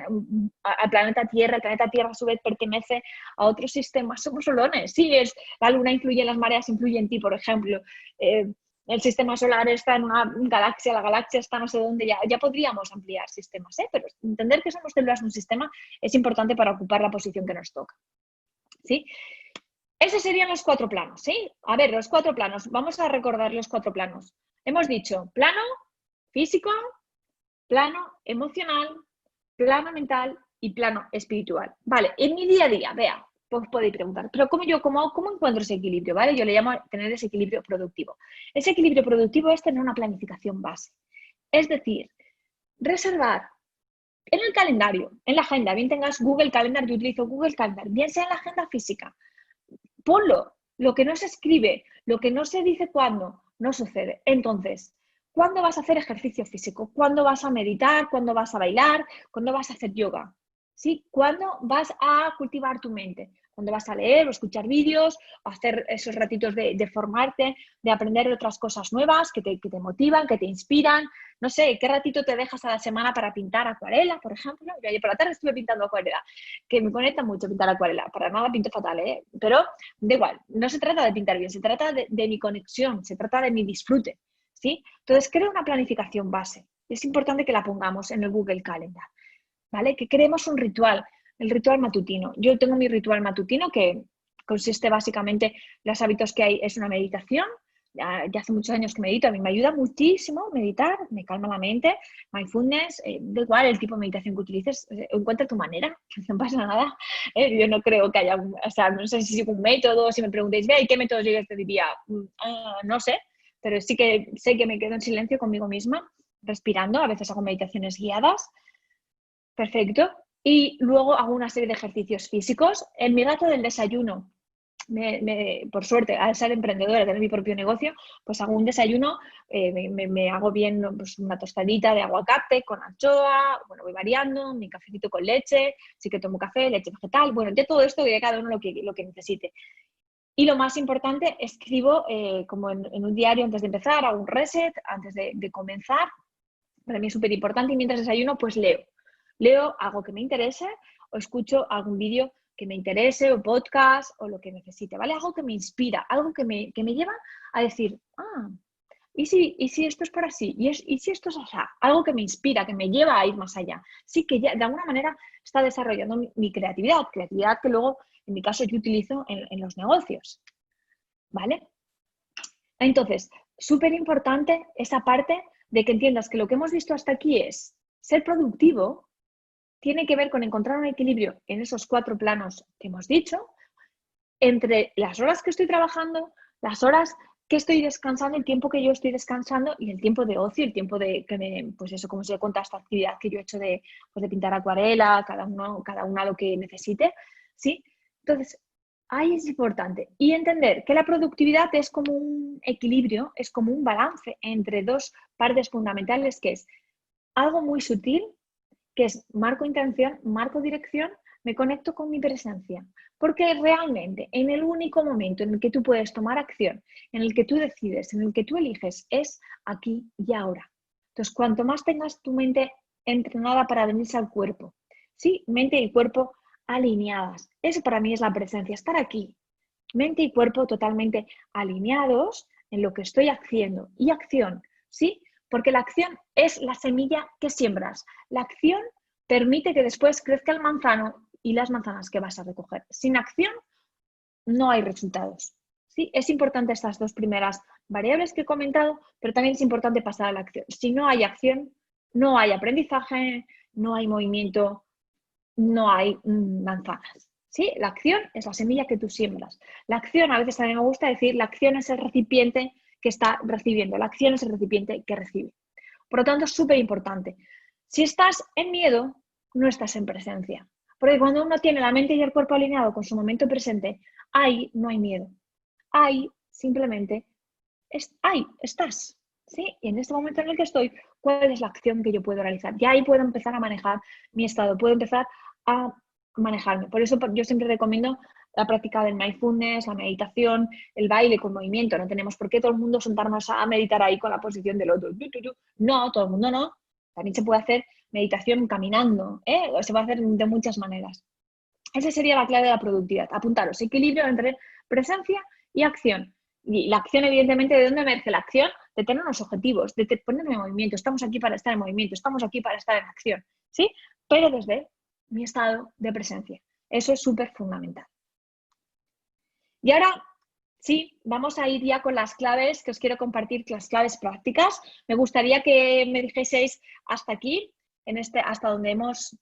al planeta Tierra. El planeta Tierra a su vez pertenece a otros sistemas. Somos holones. Sí, la luna influye en las mareas, influye en ti, por ejemplo. El sistema solar está en una galaxia, la galaxia está no sé dónde, ya podríamos ampliar sistemas, pero entender que somos células de un sistema es importante para ocupar la posición que nos toca, ¿sí? Esos serían los 4 planos, ¿sí? A ver, los 4 planos. Vamos a recordar los 4 planos. Hemos dicho plano físico, plano emocional, plano mental y plano espiritual. Vale, en mi día a día, vea, pues podéis preguntar, pero ¿cómo encuentro ese equilibrio? ¿Vale? Yo le llamo tener ese equilibrio productivo. Ese equilibrio productivo es tener una planificación base. Es decir, reservar en el calendario, en la agenda, bien tengas Google Calendar, yo utilizo Google Calendar, bien sea en la agenda física, ponlo. Lo que no se escribe, lo que no se dice cuándo, no sucede. Entonces, ¿cuándo vas a hacer ejercicio físico? ¿Cuándo vas a meditar? ¿Cuándo vas a bailar? ¿Cuándo vas a hacer yoga? ¿Sí? ¿Cuándo vas a cultivar tu mente? ¿Cuándo vas a leer o escuchar vídeos, o hacer esos ratitos de formarte, de aprender otras cosas nuevas que te motivan, que te inspiran? No sé, ¿qué ratito te dejas a la semana para pintar acuarela, por ejemplo? Yo ayer por la tarde estuve pintando acuarela, que me conecta mucho pintar acuarela. Para nada pinto fatal, pero da igual, no se trata de pintar bien, se trata de mi conexión, se trata de mi disfrute, ¿sí? Entonces, crea una planificación base. Es importante que la pongamos en el Google Calendar, ¿vale? Que creemos un ritual, el ritual matutino. Yo tengo mi ritual matutino que consiste básicamente, los hábitos que hay es una meditación. Ya hace muchos años que medito, a mí me ayuda muchísimo meditar, me calma la mente, mindfulness, da igual el tipo de meditación que utilices, encuentra tu manera, no pasa nada. Yo no creo que haya, o sea, no sé si sigo un método, si me preguntáis, ¿y qué método yo te diría? No sé, pero sí que sé que me quedo en silencio conmigo misma, respirando, a veces hago meditaciones guiadas. Perfecto. Y luego hago una serie de ejercicios físicos. En mi rato del desayuno, por suerte, al ser emprendedora, tener mi propio negocio, pues hago un desayuno, me hago bien pues, una tostadita de aguacate con anchoa, bueno, voy variando, mi cafecito con leche, sí que tomo café, leche vegetal, bueno, de todo esto, de cada uno lo que necesite. Y lo más importante, escribo como en un diario antes de empezar, hago un reset antes de comenzar. Para mí es súper importante y mientras desayuno, pues leo. Leo algo que me interese o escucho algún vídeo que me interese o podcast o lo que necesite, ¿vale? Algo que me inspira, algo que me lleva a decir, ¿y si esto es por así? ¿Y si esto es así? Algo que me inspira, que me lleva a ir más allá. Sí que ya de alguna manera está desarrollando mi creatividad que luego, en mi caso, yo utilizo en los negocios, ¿vale? Entonces, súper importante esa parte de que entiendas que lo que hemos visto hasta aquí es ser productivo, tiene que ver con encontrar un equilibrio en esos 4 planos que hemos dicho, entre las horas que estoy trabajando, las horas que estoy descansando, el tiempo que yo estoy descansando y el tiempo de ocio, el tiempo de que pues eso, como se le cuenta esta actividad que yo he hecho de pintar acuarela, cada una lo que necesite, ¿sí? Entonces, ahí es importante. Y entender que la productividad es como un equilibrio, es como un balance entre 2 partes fundamentales, que es algo muy sutil, que es marco intención, marco dirección, me conecto con mi presencia. Porque realmente en el único momento en el que tú puedes tomar acción, en el que tú decides, en el que tú eliges, es aquí y ahora. Entonces, cuanto más tengas tu mente entrenada para venirse al cuerpo, ¿sí? Mente y cuerpo alineadas. Eso para mí es la presencia, estar aquí. Mente y cuerpo totalmente alineados en lo que estoy haciendo. Y acción, ¿sí? Porque la acción es la semilla que siembras. La acción permite que después crezca el manzano y las manzanas que vas a recoger. Sin acción no hay resultados. ¿Sí? Es importante estas dos primeras variables que he comentado, pero también es importante pasar a la acción. Si no hay acción, no hay aprendizaje, no hay movimiento, no hay manzanas. ¿Sí? La acción es la semilla que tú siembras. La acción, a veces también me gusta decir, la acción es el recipiente que está recibiendo. La acción es el recipiente que recibe. Por lo tanto, es súper importante. Si estás en miedo, no estás en presencia. Porque cuando uno tiene la mente y el cuerpo alineado con su momento presente, ahí no hay miedo. Ahí simplemente ahí estás. ¿Sí? Y en este momento en el que estoy, ¿cuál es la acción que yo puedo realizar? Y ahí puedo empezar a manejar mi estado, puedo empezar a manejarme. Por eso yo siempre recomiendo la práctica del mindfulness, la meditación, el baile con movimiento. No tenemos por qué todo el mundo sentarnos a meditar ahí con la posición del otro. No, todo el mundo no. También se puede hacer meditación caminando, ¿eh? Se puede hacer de muchas maneras. Esa sería la clave de la productividad. Apuntaros, equilibrio entre presencia y acción. Y la acción, evidentemente, ¿de dónde emerge la acción? De tener unos objetivos, de ponerme en movimiento. Estamos aquí para estar en movimiento, estamos aquí para estar en acción, ¿sí? Pero desde mi estado de presencia. Eso es súper fundamental. Y ahora, sí, vamos a ir ya con las claves que os quiero compartir, las claves prácticas. Me gustaría que me dijeseis hasta aquí, hasta donde hemos...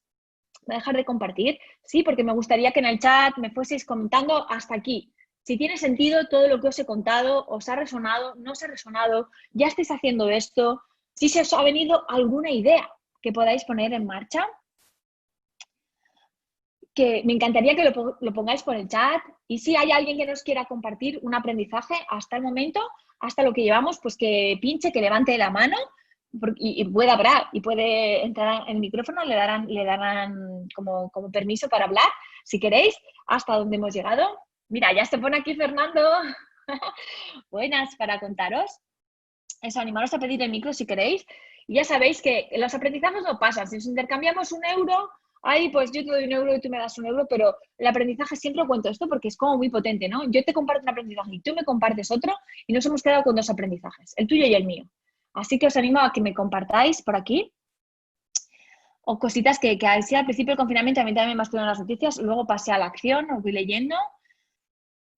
Voy a dejar de compartir, sí, porque me gustaría que en el chat me fueseis comentando hasta aquí. Si tiene sentido todo lo que os he contado, os ha resonado, no os ha resonado, ya estáis haciendo esto, si se os ha venido alguna idea que podáis poner en marcha, que me encantaría que lo pongáis por el chat. Y si hay alguien que nos quiera compartir un aprendizaje hasta el momento, hasta lo que llevamos, pues que pinche, que levante la mano y puede hablar y puede entrar en el micrófono, le darán como permiso para hablar, si queréis, hasta donde hemos llegado. Mira, ya se pone aquí Fernando. Buenas, para contaros. Eso, animaros a pedir el micro si queréis. Y ya sabéis que los aprendizajes no pasan. Si os intercambiamos €1, ahí pues yo te doy €1 y tú me das €1, pero el aprendizaje siempre cuento esto porque es como muy potente, ¿no? Yo te comparto un aprendizaje y tú me compartes otro y nos hemos quedado con 2 aprendizajes, el tuyo y el mío. Así que os animo a que me compartáis por aquí o cositas que así al principio del confinamiento a mí también me has las noticias, luego pasé a la acción, os voy leyendo.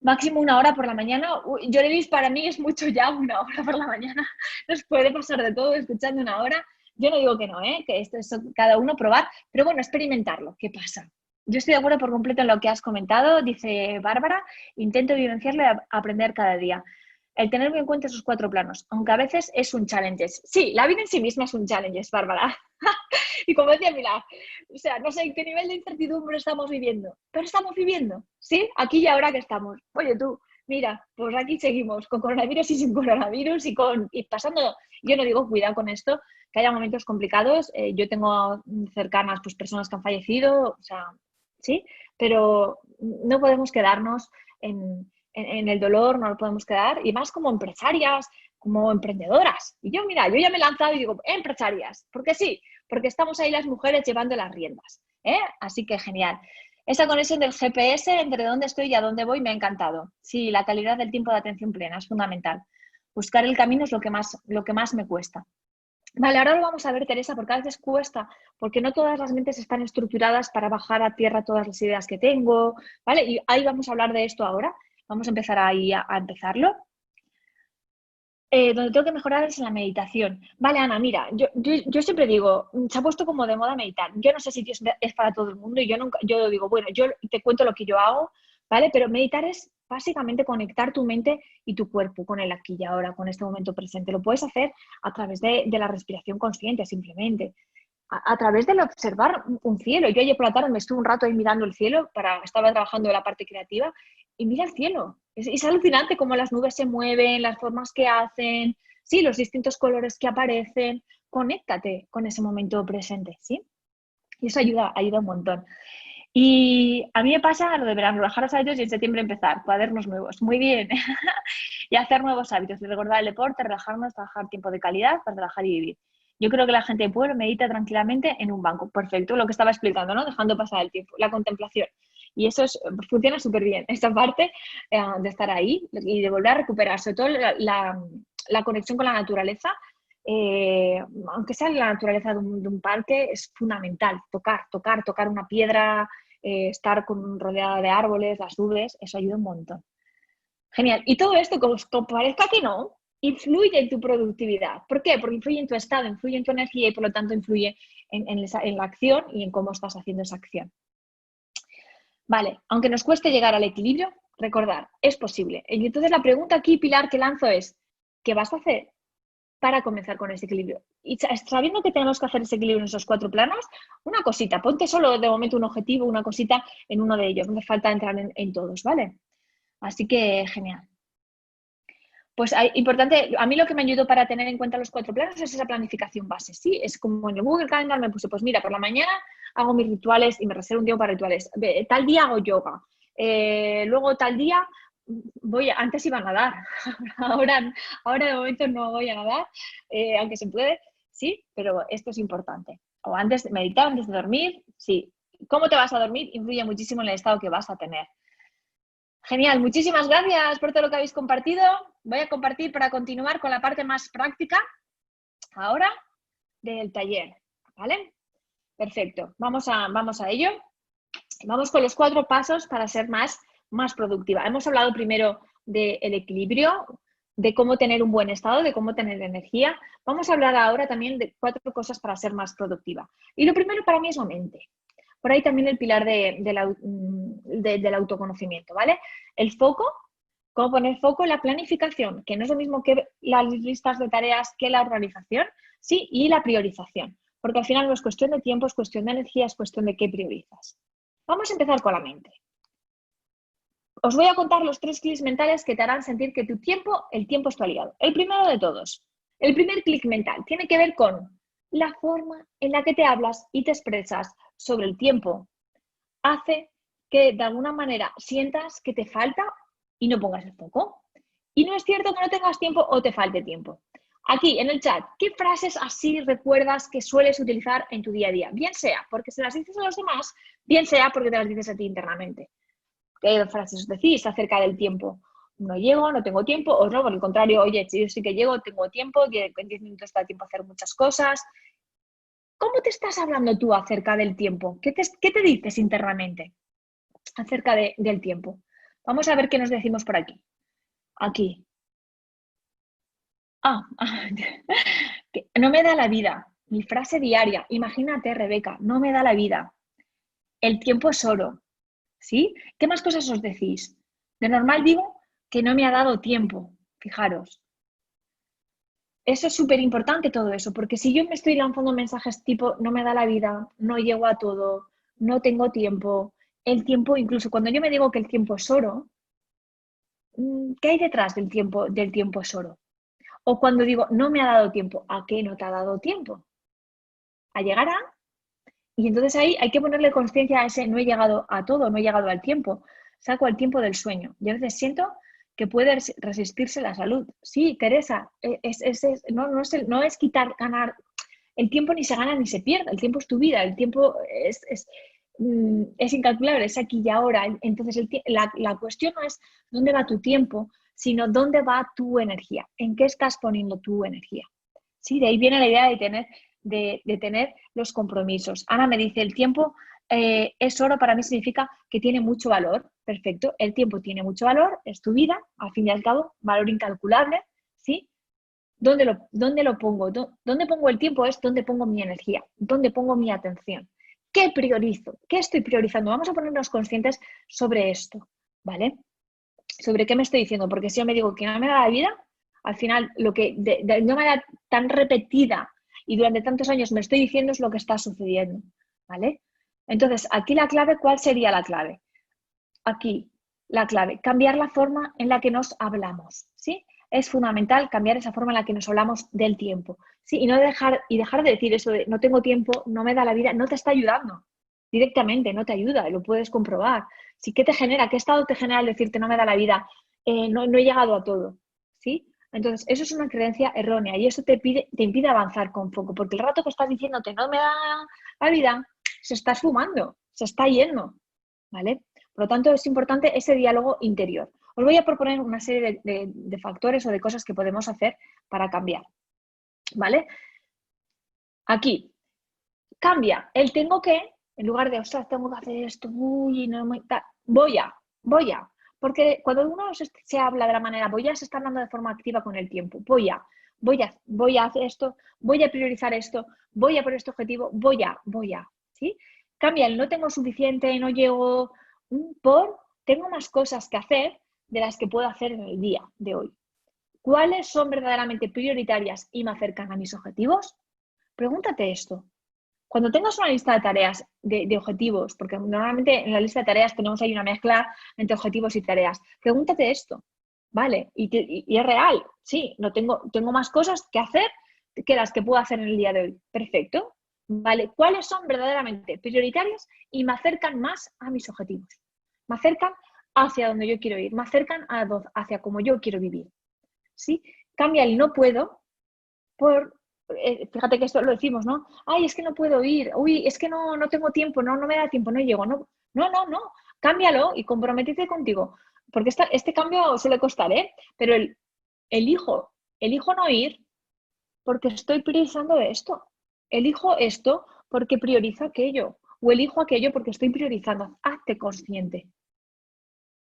Máximo 1 hora por la mañana. Yo le digo, para mí es mucho ya 1 hora por la mañana. Nos puede pasar de todo escuchando 1 hora. Yo no digo que no, que esto es cada uno probar, pero bueno, experimentarlo. ¿Qué pasa? Yo estoy de acuerdo por completo en lo que has comentado, dice Bárbara. Intento vivenciarlo y aprender cada día. El tener muy en cuenta esos 4 planos, aunque a veces es un challenge. Sí, la vida en sí misma es un challenge, Bárbara. Y como decía Pilar, o sea, no sé en qué nivel de incertidumbre estamos viviendo, pero estamos viviendo, ¿sí? Aquí y ahora que estamos. Oye tú, mira, pues aquí seguimos, con coronavirus y sin coronavirus y pasando, yo no digo cuidado con esto, que haya momentos complicados, yo tengo cercanas pues personas que han fallecido, o sea, ¿sí? Pero no podemos quedarnos en el dolor, no lo podemos quedar, y más como empresarias, como emprendedoras. Y yo, mira, yo ya me he lanzado y digo, empresarias, porque sí, porque estamos ahí las mujeres llevando las riendas, Así que genial. Esa conexión del GPS entre dónde estoy y a dónde voy me ha encantado. Sí, la calidad del tiempo de atención plena es fundamental. Buscar el camino es lo que más me cuesta. Vale, ahora lo vamos a ver, Teresa, porque a veces cuesta, porque no todas las mentes están estructuradas para bajar a tierra todas las ideas que tengo, ¿vale? Y ahí vamos a hablar de esto ahora. Vamos a empezar ahí a empezarlo. Donde tengo que mejorar es en la meditación. Vale, Ana, mira, yo siempre digo, se ha puesto como de moda meditar. Yo no sé si es para todo el mundo y yo digo, bueno, yo te cuento lo que yo hago, ¿vale? Pero meditar es básicamente conectar tu mente y tu cuerpo con el aquí y ahora, con este momento presente. Lo puedes hacer a través de la respiración consciente, simplemente. A través de observar un cielo. Yo ayer por la tarde me estuve un rato ahí mirando el cielo, estaba trabajando en la parte creativa, y mira el cielo. Es alucinante cómo las nubes se mueven, las formas que hacen, sí, los distintos colores que aparecen. Conéctate con ese momento presente, ¿sí? Y eso ayuda un montón. Y a mí me pasa lo de verano, relajar los hábitos y en septiembre empezar, cuadernos nuevos. Muy bien. Y hacer nuevos hábitos, recordar el deporte, relajarnos, trabajar tiempo de calidad para trabajar y vivir. Yo creo que la gente de pueblo medita tranquilamente en un banco. Perfecto, lo que estaba explicando, ¿no? Dejando pasar el tiempo, la contemplación. Y eso funciona súper bien, esta parte de estar ahí y de volver a recuperar, sobre todo la conexión con la naturaleza. aunque sea en la naturaleza de un parque, es fundamental tocar una piedra, estar rodeada de árboles, las nubes, eso ayuda un montón. Genial. Y todo esto, como parezca que no, influye en tu productividad. ¿Por qué? Porque influye en tu estado, influye en tu energía y por lo tanto influye en la acción y en cómo estás haciendo esa acción. Vale, aunque nos cueste llegar al equilibrio, recordar, es posible. Y entonces la pregunta aquí, Pilar, que lanzo es, ¿qué vas a hacer para comenzar con ese equilibrio? Y sabiendo que tenemos que hacer ese equilibrio en esos 4 planos, una cosita, ponte solo de momento un objetivo, una cosita en uno de ellos, no hace falta entrar en todos, ¿vale? Así que genial. Pues importante, a mí lo que me ayudó para tener en cuenta los 4 planos es esa planificación base, ¿sí? Es como en el Google Calendar me puse, pues mira, por la mañana hago mis rituales y me reservo un tiempo para rituales. Tal día hago yoga. Luego tal día antes iba a nadar. ahora de momento no voy a nadar, aunque se puede, sí, pero esto es importante. O antes de meditar, antes de dormir, sí. ¿Cómo te vas a dormir? Influye muchísimo en el estado que vas a tener. Genial, muchísimas gracias por todo lo que habéis compartido. Voy a compartir para continuar con la parte más práctica ahora del taller, ¿vale? Perfecto, vamos a ello. Vamos con los 4 pasos para ser más productiva. Hemos hablado primero del equilibrio, de cómo tener un buen estado, de cómo tener energía. Vamos a hablar ahora también de 4 cosas para ser más productiva. Y lo primero para mí es la mente. Por ahí también el pilar del autoconocimiento, ¿vale? El foco, cómo poner foco en la planificación, que no es lo mismo que las listas de tareas, que la organización, sí, y la priorización. Porque al final no es cuestión de tiempo, es cuestión de energía, es cuestión de qué priorizas. Vamos a empezar con la mente. Os voy a contar los 3 clics mentales que te harán sentir que el tiempo es tu aliado. El primero de todos, el primer clic mental, tiene que ver con la forma en la que te hablas y te expresas sobre el tiempo. Hace que de alguna manera sientas que te falta y no pongas el foco. Y no es cierto que no tengas tiempo o te falte tiempo. Aquí en el chat, ¿qué frases así recuerdas que sueles utilizar en tu día a día? Bien sea porque se las dices a los demás, bien sea porque te las dices a ti internamente. ¿Qué frases os decís acerca del tiempo? No llego, no tengo tiempo, o no, por el contrario, oye, yo sí que llego, tengo tiempo, en 10 minutos te da tiempo a hacer muchas cosas. ¿Cómo te estás hablando tú acerca del tiempo? ¿Qué te dices internamente acerca del tiempo? Vamos a ver qué nos decimos por aquí. Aquí. No me da la vida. Mi frase diaria. Imagínate, Rebeca, no me da la vida. El tiempo es oro. ¿Sí? ¿Qué más cosas os decís? De normal digo que no me ha dado tiempo. Fijaros. Eso es súper importante todo eso, porque si yo me estoy lanzando mensajes tipo no me da la vida, no llego a todo, no tengo tiempo, el tiempo, incluso cuando yo me digo que el tiempo es oro, ¿qué hay detrás del tiempo es oro? O cuando digo no me ha dado tiempo, ¿a qué no te ha dado tiempo? ¿A llegar a? Y entonces ahí hay que ponerle conciencia a ese no he llegado a todo, no he llegado al tiempo, saco el tiempo del sueño. Yo a veces siento que puede resistirse la salud. Sí, Teresa, no es quitar, ganar. El tiempo ni se gana ni se pierde, el tiempo es tu vida, el tiempo es incalculable, es aquí y ahora. Entonces la cuestión no es dónde va tu tiempo, sino dónde va tu energía, en qué estás poniendo tu energía. Sí, de ahí viene la idea de tener los compromisos. Ana me dice, el tiempo es oro, para mí significa que tiene mucho valor. Perfecto, el tiempo tiene mucho valor, es tu vida, al fin y al cabo, valor incalculable, ¿sí? ¿Dónde lo pongo? ¿Dónde pongo el tiempo? Es dónde pongo mi energía, dónde pongo mi atención. ¿Qué priorizo? ¿Qué estoy priorizando? Vamos a ponernos conscientes sobre esto, ¿vale? Sobre qué me estoy diciendo, porque si yo me digo que no me da la vida, al final lo que de una manera tan repetida y durante tantos años me estoy diciendo es lo que está sucediendo, ¿vale? Entonces, aquí la clave, ¿cuál sería la clave? Aquí, la clave, cambiar la forma en la que nos hablamos, ¿sí? Es fundamental cambiar esa forma en la que nos hablamos del tiempo, ¿sí? Y dejar de decir eso de no tengo tiempo, no me da la vida, no te está ayudando directamente, no te ayuda, lo puedes comprobar. ¿Sí? ¿Qué te genera? ¿Qué estado te genera el decirte no me da la vida? No he llegado a todo, ¿sí? Entonces, eso es una creencia errónea y eso te impide avanzar con foco, porque el rato que estás diciéndote no me da la vida, se está esfumando, se está yendo, ¿vale? Por lo tanto, es importante ese diálogo interior. Os voy a proponer una serie de factores o de cosas que podemos hacer para cambiar. ¿vale? Aquí, cambia el tengo que, en lugar de, ostras, tengo que hacer esto, uy, no me... voy a, porque cuando uno se habla de la manera voy a, se está hablando de forma activa con el tiempo, voy a hacer esto, voy a priorizar esto, voy a por este objetivo, voy a, ¿sí? Cambia el no tengo suficiente, no llego, por tengo más cosas que hacer de las que puedo hacer en el día de hoy. ¿Cuáles son verdaderamente prioritarias y me acercan a mis objetivos? Pregúntate esto. Cuando tengas una lista de tareas, de objetivos, porque normalmente en la lista de tareas tenemos ahí una mezcla entre objetivos y tareas, pregúntate esto, ¿vale? Y es real, sí, no tengo más cosas que hacer que las que puedo hacer en el día de hoy. Perfecto, ¿vale? ¿Cuáles son verdaderamente prioritarias y me acercan más a mis objetivos? Me acercan hacia donde yo quiero ir, me acercan hacia cómo yo quiero vivir, ¿sí? Cambia el no puedo por fíjate que esto lo decimos, ¿no? Ay, es que no puedo ir, uy, es que no tengo tiempo, no me da tiempo, no llego, no, cámbialo y comprométete contigo, porque este cambio suele costar, ¿eh? Pero elijo no ir porque estoy priorizando esto, elijo esto porque priorizo aquello, o elijo aquello porque estoy priorizando, hazte consciente.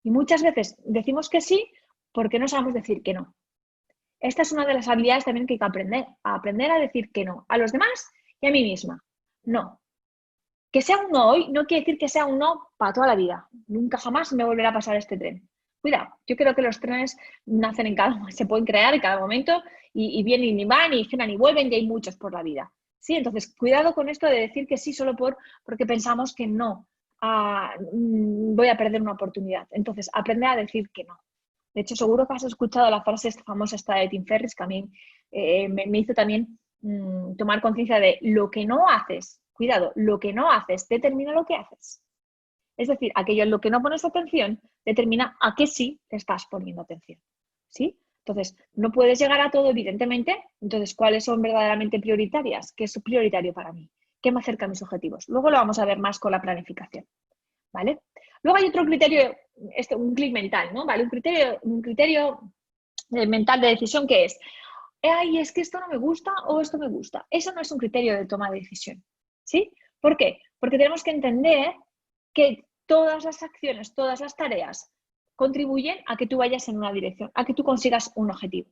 Y muchas veces decimos que sí porque no sabemos decir que no. Esta es una de las habilidades también que hay que aprender a decir que no, a los demás y a mí misma. No. Que sea un no hoy no quiere decir que sea un no para toda la vida. Nunca jamás me volverá a pasar este tren. Cuidado, yo creo que los trenes nacen se pueden crear en cada momento y vienen y van y giran y vuelven y hay muchos por la vida. Sí, entonces cuidado con esto de decir que sí solo porque pensamos que no voy a perder una oportunidad. Entonces, aprender a decir que no. De hecho, seguro que has escuchado la frase famosa esta de Tim Ferriss, que a mí me hizo también tomar conciencia de lo que no haces. Cuidado, lo que no haces determina lo que haces. Es decir, aquello en lo que no pones atención determina a qué sí te estás poniendo atención. ¿Sí? Entonces, no puedes llegar a todo, evidentemente. Entonces, ¿cuáles son verdaderamente prioritarias? ¿Qué es prioritario para mí? ¿Qué me acerca a mis objetivos? Luego lo vamos a ver más con la planificación. ¿Vale? Luego hay otro criterio, un clic mental, ¿no? ¿Vale? Un criterio mental de decisión que es, ay, es que esto no me gusta o esto me gusta. Eso no es un criterio de toma de decisión, ¿sí? ¿Por qué? Porque tenemos que entender que todas las acciones, todas las tareas contribuyen a que tú vayas en una dirección, a que tú consigas un objetivo.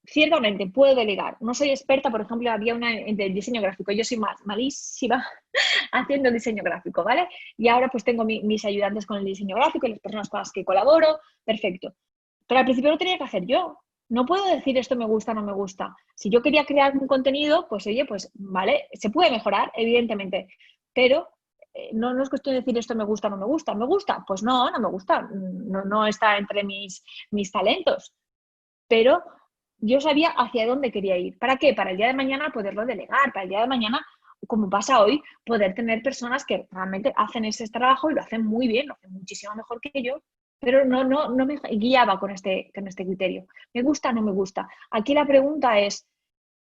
Ciertamente, puedo delegar. No soy experta, por ejemplo, había una de diseño gráfico. Yo soy malísima haciendo diseño gráfico, ¿vale? Y ahora pues tengo mis ayudantes con el diseño gráfico y las personas con las que colaboro, perfecto. Pero al principio lo tenía que hacer yo. No puedo decir esto me gusta o no me gusta. Si yo quería crear un contenido, pues oye, pues vale, se puede mejorar, evidentemente, pero no es cuestión de decir esto me gusta o no me gusta. ¿Me gusta? Pues no me gusta. No está entre mis talentos. Pero yo sabía hacia dónde quería ir. ¿Para qué? Para el día de mañana poderlo delegar, para el día de mañana, como pasa hoy, poder tener personas que realmente hacen ese trabajo y lo hacen muy bien, lo hacen muchísimo mejor que yo, pero no me guiaba con este criterio. ¿Me gusta o no me gusta? Aquí la pregunta es,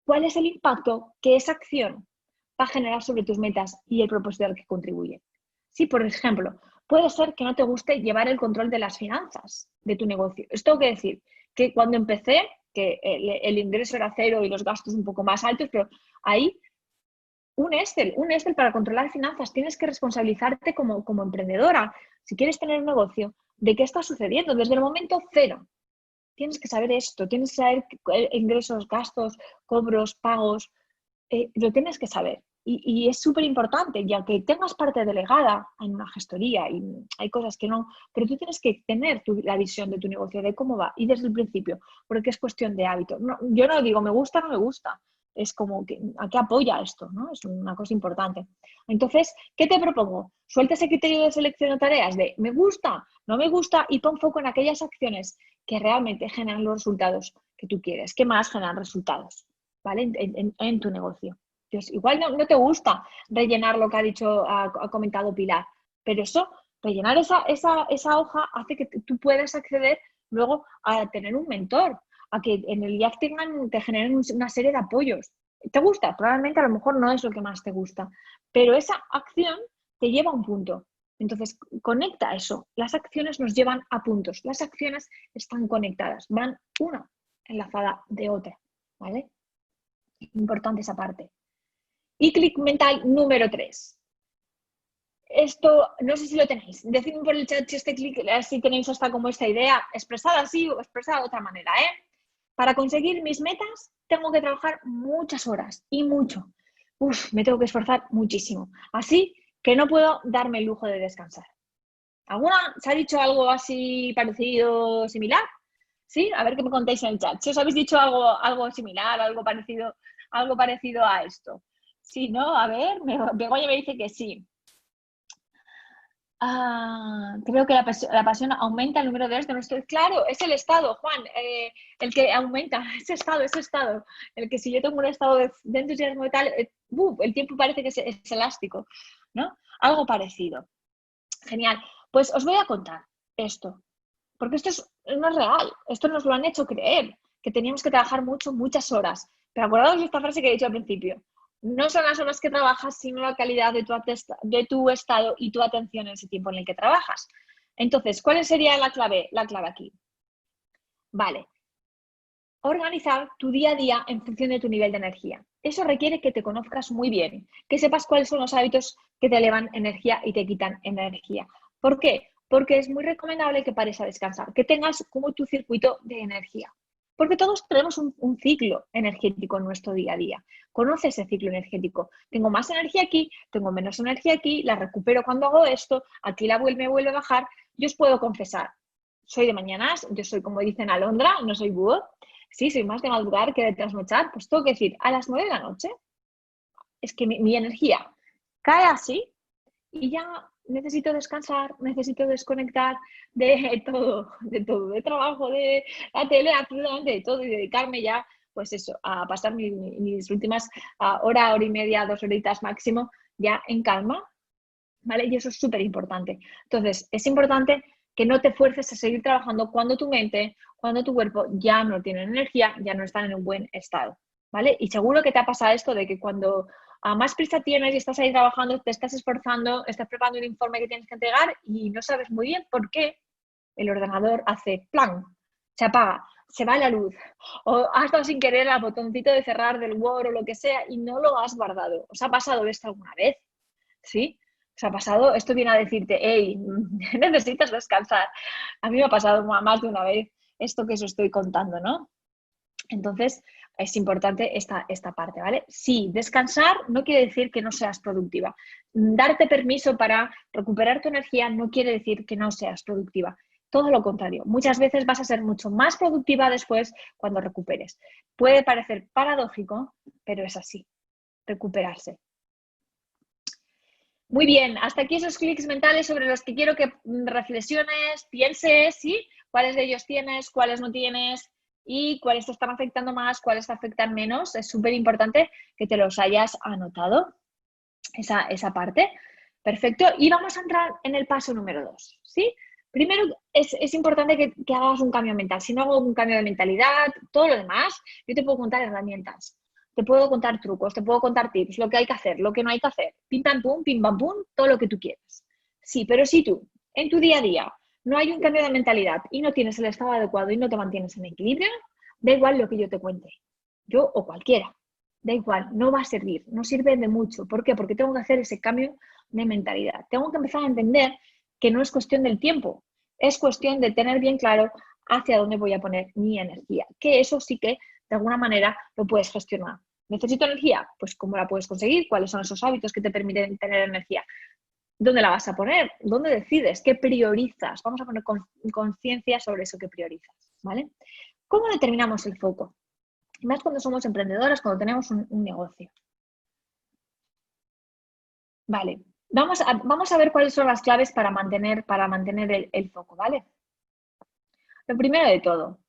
¿cuál es el impacto que esa acción va a generar sobre tus metas y el propósito al que contribuye? Sí, por ejemplo, puede ser que no te guste llevar el control de las finanzas de tu negocio. Esto quiere decir que cuando empecé, que el ingreso era cero y los gastos un poco más altos, pero ahí un Excel para controlar finanzas. Tienes que responsabilizarte como emprendedora, si quieres tener un negocio, de qué está sucediendo desde el momento cero. Tienes que saber esto, tienes que saber ingresos, gastos, cobros, pagos, lo tienes que saber. Y es súper importante, ya que tengas parte delegada en una gestoría y hay cosas que no, pero tú tienes que tener la visión de tu negocio, de cómo va, y desde el principio, porque es cuestión de hábito. No, yo no digo me gusta o no me gusta, es como que a qué apoya esto, ¿no? Es una cosa importante. Entonces, ¿qué te propongo? Suelta ese criterio de selección de tareas de me gusta, no me gusta y pon foco en aquellas acciones que realmente generan los resultados que tú quieres, que más generan resultados, ¿vale? En tu negocio. Entonces, igual no te gusta rellenar lo que ha comentado Pilar, pero eso, rellenar esa hoja hace que tú puedas acceder luego a tener un mentor, a que en el IAC te generen una serie de apoyos. ¿Te gusta? Probablemente a lo mejor no es lo que más te gusta, pero esa acción te lleva a un punto. Entonces, conecta eso. Las acciones nos llevan a puntos. Las acciones están conectadas, van una enlazada de otra, ¿vale? Importante esa parte. Y clic mental número 3. Esto, no sé si lo tenéis. Decidme por el chat si este clic, si tenéis hasta como esta idea expresada así o expresada de otra manera, ¿eh? Para conseguir mis metas tengo que trabajar muchas horas y mucho. Me tengo que esforzar muchísimo. Así que no puedo darme el lujo de descansar. ¿Alguna se ha dicho algo así parecido, similar? ¿Sí? A ver qué me contáis en el chat. Si os habéis dicho algo similar, algo parecido a esto. Sí, ¿no? A ver, Begoña me dice que sí. Creo que la pasión aumenta el número de horas de nuestro... Claro, es el estado, Juan, el que aumenta, ese estado. El que si yo tengo un estado de entusiasmo y tal, el tiempo parece que es elástico, ¿no? Algo parecido. Genial. Pues os voy a contar esto, porque esto no es real, esto nos lo han hecho creer, que teníamos que trabajar mucho, muchas horas. Pero acordaos de esta frase que he dicho al principio. No son las horas que trabajas, sino la calidad de tu estado y tu atención en ese tiempo en el que trabajas. Entonces, ¿cuál sería la clave aquí? Vale. Organizar tu día a día en función de tu nivel de energía. Eso requiere que te conozcas muy bien, que sepas cuáles son los hábitos que te elevan energía y te quitan energía. ¿Por qué? Porque es muy recomendable que pares a descansar, que tengas como tu circuito de energía. Porque todos tenemos un ciclo energético en nuestro día a día. Conoce ese ciclo energético. Tengo más energía aquí, tengo menos energía aquí, la recupero cuando hago esto, aquí me vuelve a bajar. Yo os puedo confesar, soy de mañanas, yo soy como dicen Alondra, no soy búho. Sí, soy más de madrugar que de trasnochar. Pues tengo que decir, a las 9 de la noche es que mi energía cae así y ya necesito descansar, necesito desconectar de todo, de trabajo, de la tele, absolutamente de todo y dedicarme ya, pues eso, a pasar mis últimas hora y media, 2 horitas máximo ya en calma, ¿vale? Y eso es súper importante. Entonces, es importante que no te fuerces a seguir trabajando cuando tu mente, cuando tu cuerpo ya no tienen energía, ya no están en un buen estado, ¿vale? Y seguro que te ha pasado esto de que cuando a más prisa tienes y estás ahí trabajando, te estás esforzando, estás preparando un informe que tienes que entregar y no sabes muy bien por qué el ordenador hace plan, se apaga, se va la luz, o has dado sin querer al botoncito de cerrar del Word o lo que sea y no lo has guardado. ¿Os ha pasado esto alguna vez? ¿Sí? ¿Os ha pasado? Esto viene a decirte, hey, necesitas descansar. A mí me ha pasado más de una vez esto que os estoy contando, ¿no? Entonces, es importante esta parte, ¿vale? Sí, descansar no quiere decir que no seas productiva. Darte permiso para recuperar tu energía no quiere decir que no seas productiva. Todo lo contrario, muchas veces vas a ser mucho más productiva después cuando recuperes. Puede parecer paradójico, pero es así, recuperarse. Muy bien, hasta aquí esos clics mentales sobre los que quiero que reflexiones, pienses, ¿sí? ¿Cuáles de ellos tienes, cuáles no tienes y cuáles te están afectando más, cuáles te afectan menos? Es súper importante que te los hayas anotado, esa parte. Perfecto, y vamos a entrar en el paso número 2, ¿sí? Primero, es importante que hagas un cambio mental. Si no hago un cambio de mentalidad, todo lo demás, yo te puedo contar herramientas. Te puedo contar trucos, te puedo contar tips, lo que hay que hacer, lo que no hay que hacer, pim pam pum, todo lo que tú quieras. Sí, pero si tú, en tu día a día, no hay un cambio de mentalidad y no tienes el estado adecuado y no te mantienes en equilibrio, da igual lo que yo te cuente, yo o cualquiera, da igual, no va a servir, no sirve de mucho. ¿Por qué? Porque tengo que hacer ese cambio de mentalidad. Tengo que empezar a entender que no es cuestión del tiempo, es cuestión de tener bien claro hacia dónde voy a poner mi energía, que eso sí que de alguna manera lo puedes gestionar. ¿Necesito energía? Pues ¿cómo la puedes conseguir? ¿Cuáles son esos hábitos que te permiten tener energía? ¿Dónde la vas a poner? ¿Dónde decides? ¿Qué priorizas? Vamos a poner conciencia sobre eso que priorizas, ¿vale? ¿Cómo determinamos el foco? Y más cuando somos emprendedoras, cuando tenemos un negocio. Vale, vamos a ver cuáles son las claves para mantener el foco, ¿vale? Lo primero de todo,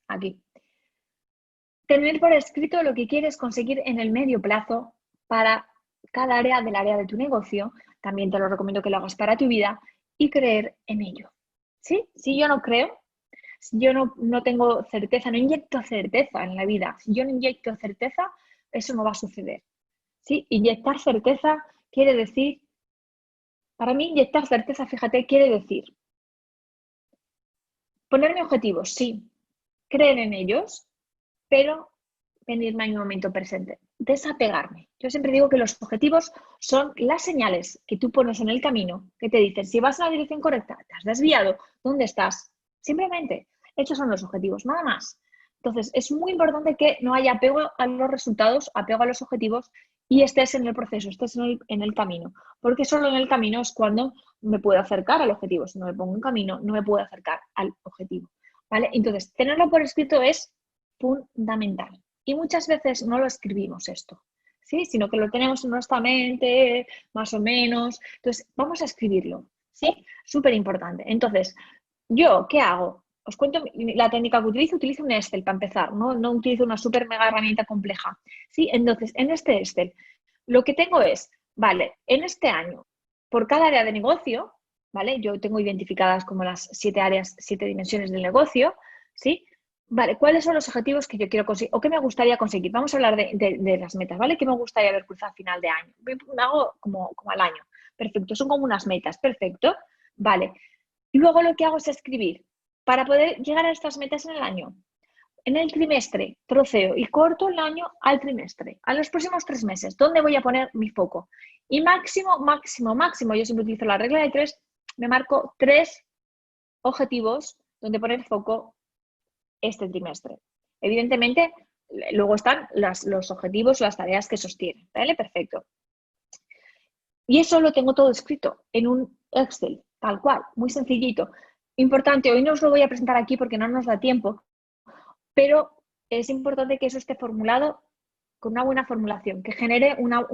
aquí. Tener por escrito lo que quieres conseguir en el medio plazo para cada área del área de tu negocio. También te lo recomiendo que lo hagas para tu vida y creer en ello. ¿Sí? Si yo no creo, si yo no tengo certeza, no inyecto certeza en la vida, si yo no inyecto certeza, eso no va a suceder. ¿Sí? Inyectar certeza quiere decir, para mí inyectar certeza, fíjate, quiere decir ponerme objetivos, sí, creer en ellos, pero venirme a mi momento presente, desapegarme. Yo siempre digo que los objetivos son las señales que tú pones en el camino, que te dicen si vas en la dirección correcta, te has desviado, ¿dónde estás? Simplemente, estos son los objetivos, nada más. Entonces, es muy importante que no haya apego a los resultados, apego a los objetivos y estés en el proceso, estés en el camino, porque solo en el camino es cuando me puedo acercar al objetivo. Si no me pongo en camino, no me puedo acercar al objetivo, ¿vale? Entonces, tenerlo por escrito es fundamental. Y muchas veces no lo escribimos esto, ¿sí? Sino que lo tenemos en nuestra mente, más o menos. Entonces, vamos a escribirlo, ¿sí? Súper importante. Entonces, ¿yo qué hago? Os cuento la técnica que utilizo un Excel para empezar, no utilizo una súper mega herramienta compleja, ¿sí? Entonces, en este Excel, lo que tengo es, vale, en este año, por cada área de negocio, ¿vale? Yo tengo identificadas como las 7 áreas, 7 dimensiones del negocio, ¿sí? Vale, ¿cuáles son los objetivos que yo quiero conseguir o qué me gustaría conseguir? Vamos a hablar de las metas, ¿vale? ¿Qué me gustaría haber cruzado a final de año? Me hago como al año. Perfecto, son como unas metas, perfecto. Vale. Y luego lo que hago es escribir para poder llegar a estas metas en el año. En el trimestre, troceo y corto el año al trimestre. A los próximos 3 meses, ¿dónde voy a poner mi foco? Y máximo, máximo, máximo, yo siempre utilizo la regla de 3, me marco 3 objetivos donde poner foco este trimestre. Evidentemente, luego están los objetivos, las tareas que sostienen, ¿vale? Perfecto. Y eso lo tengo todo escrito en un Excel, tal cual, muy sencillito. Importante, hoy no os lo voy a presentar aquí porque no nos da tiempo, pero es importante que eso esté formulado con una buena formulación, que genere una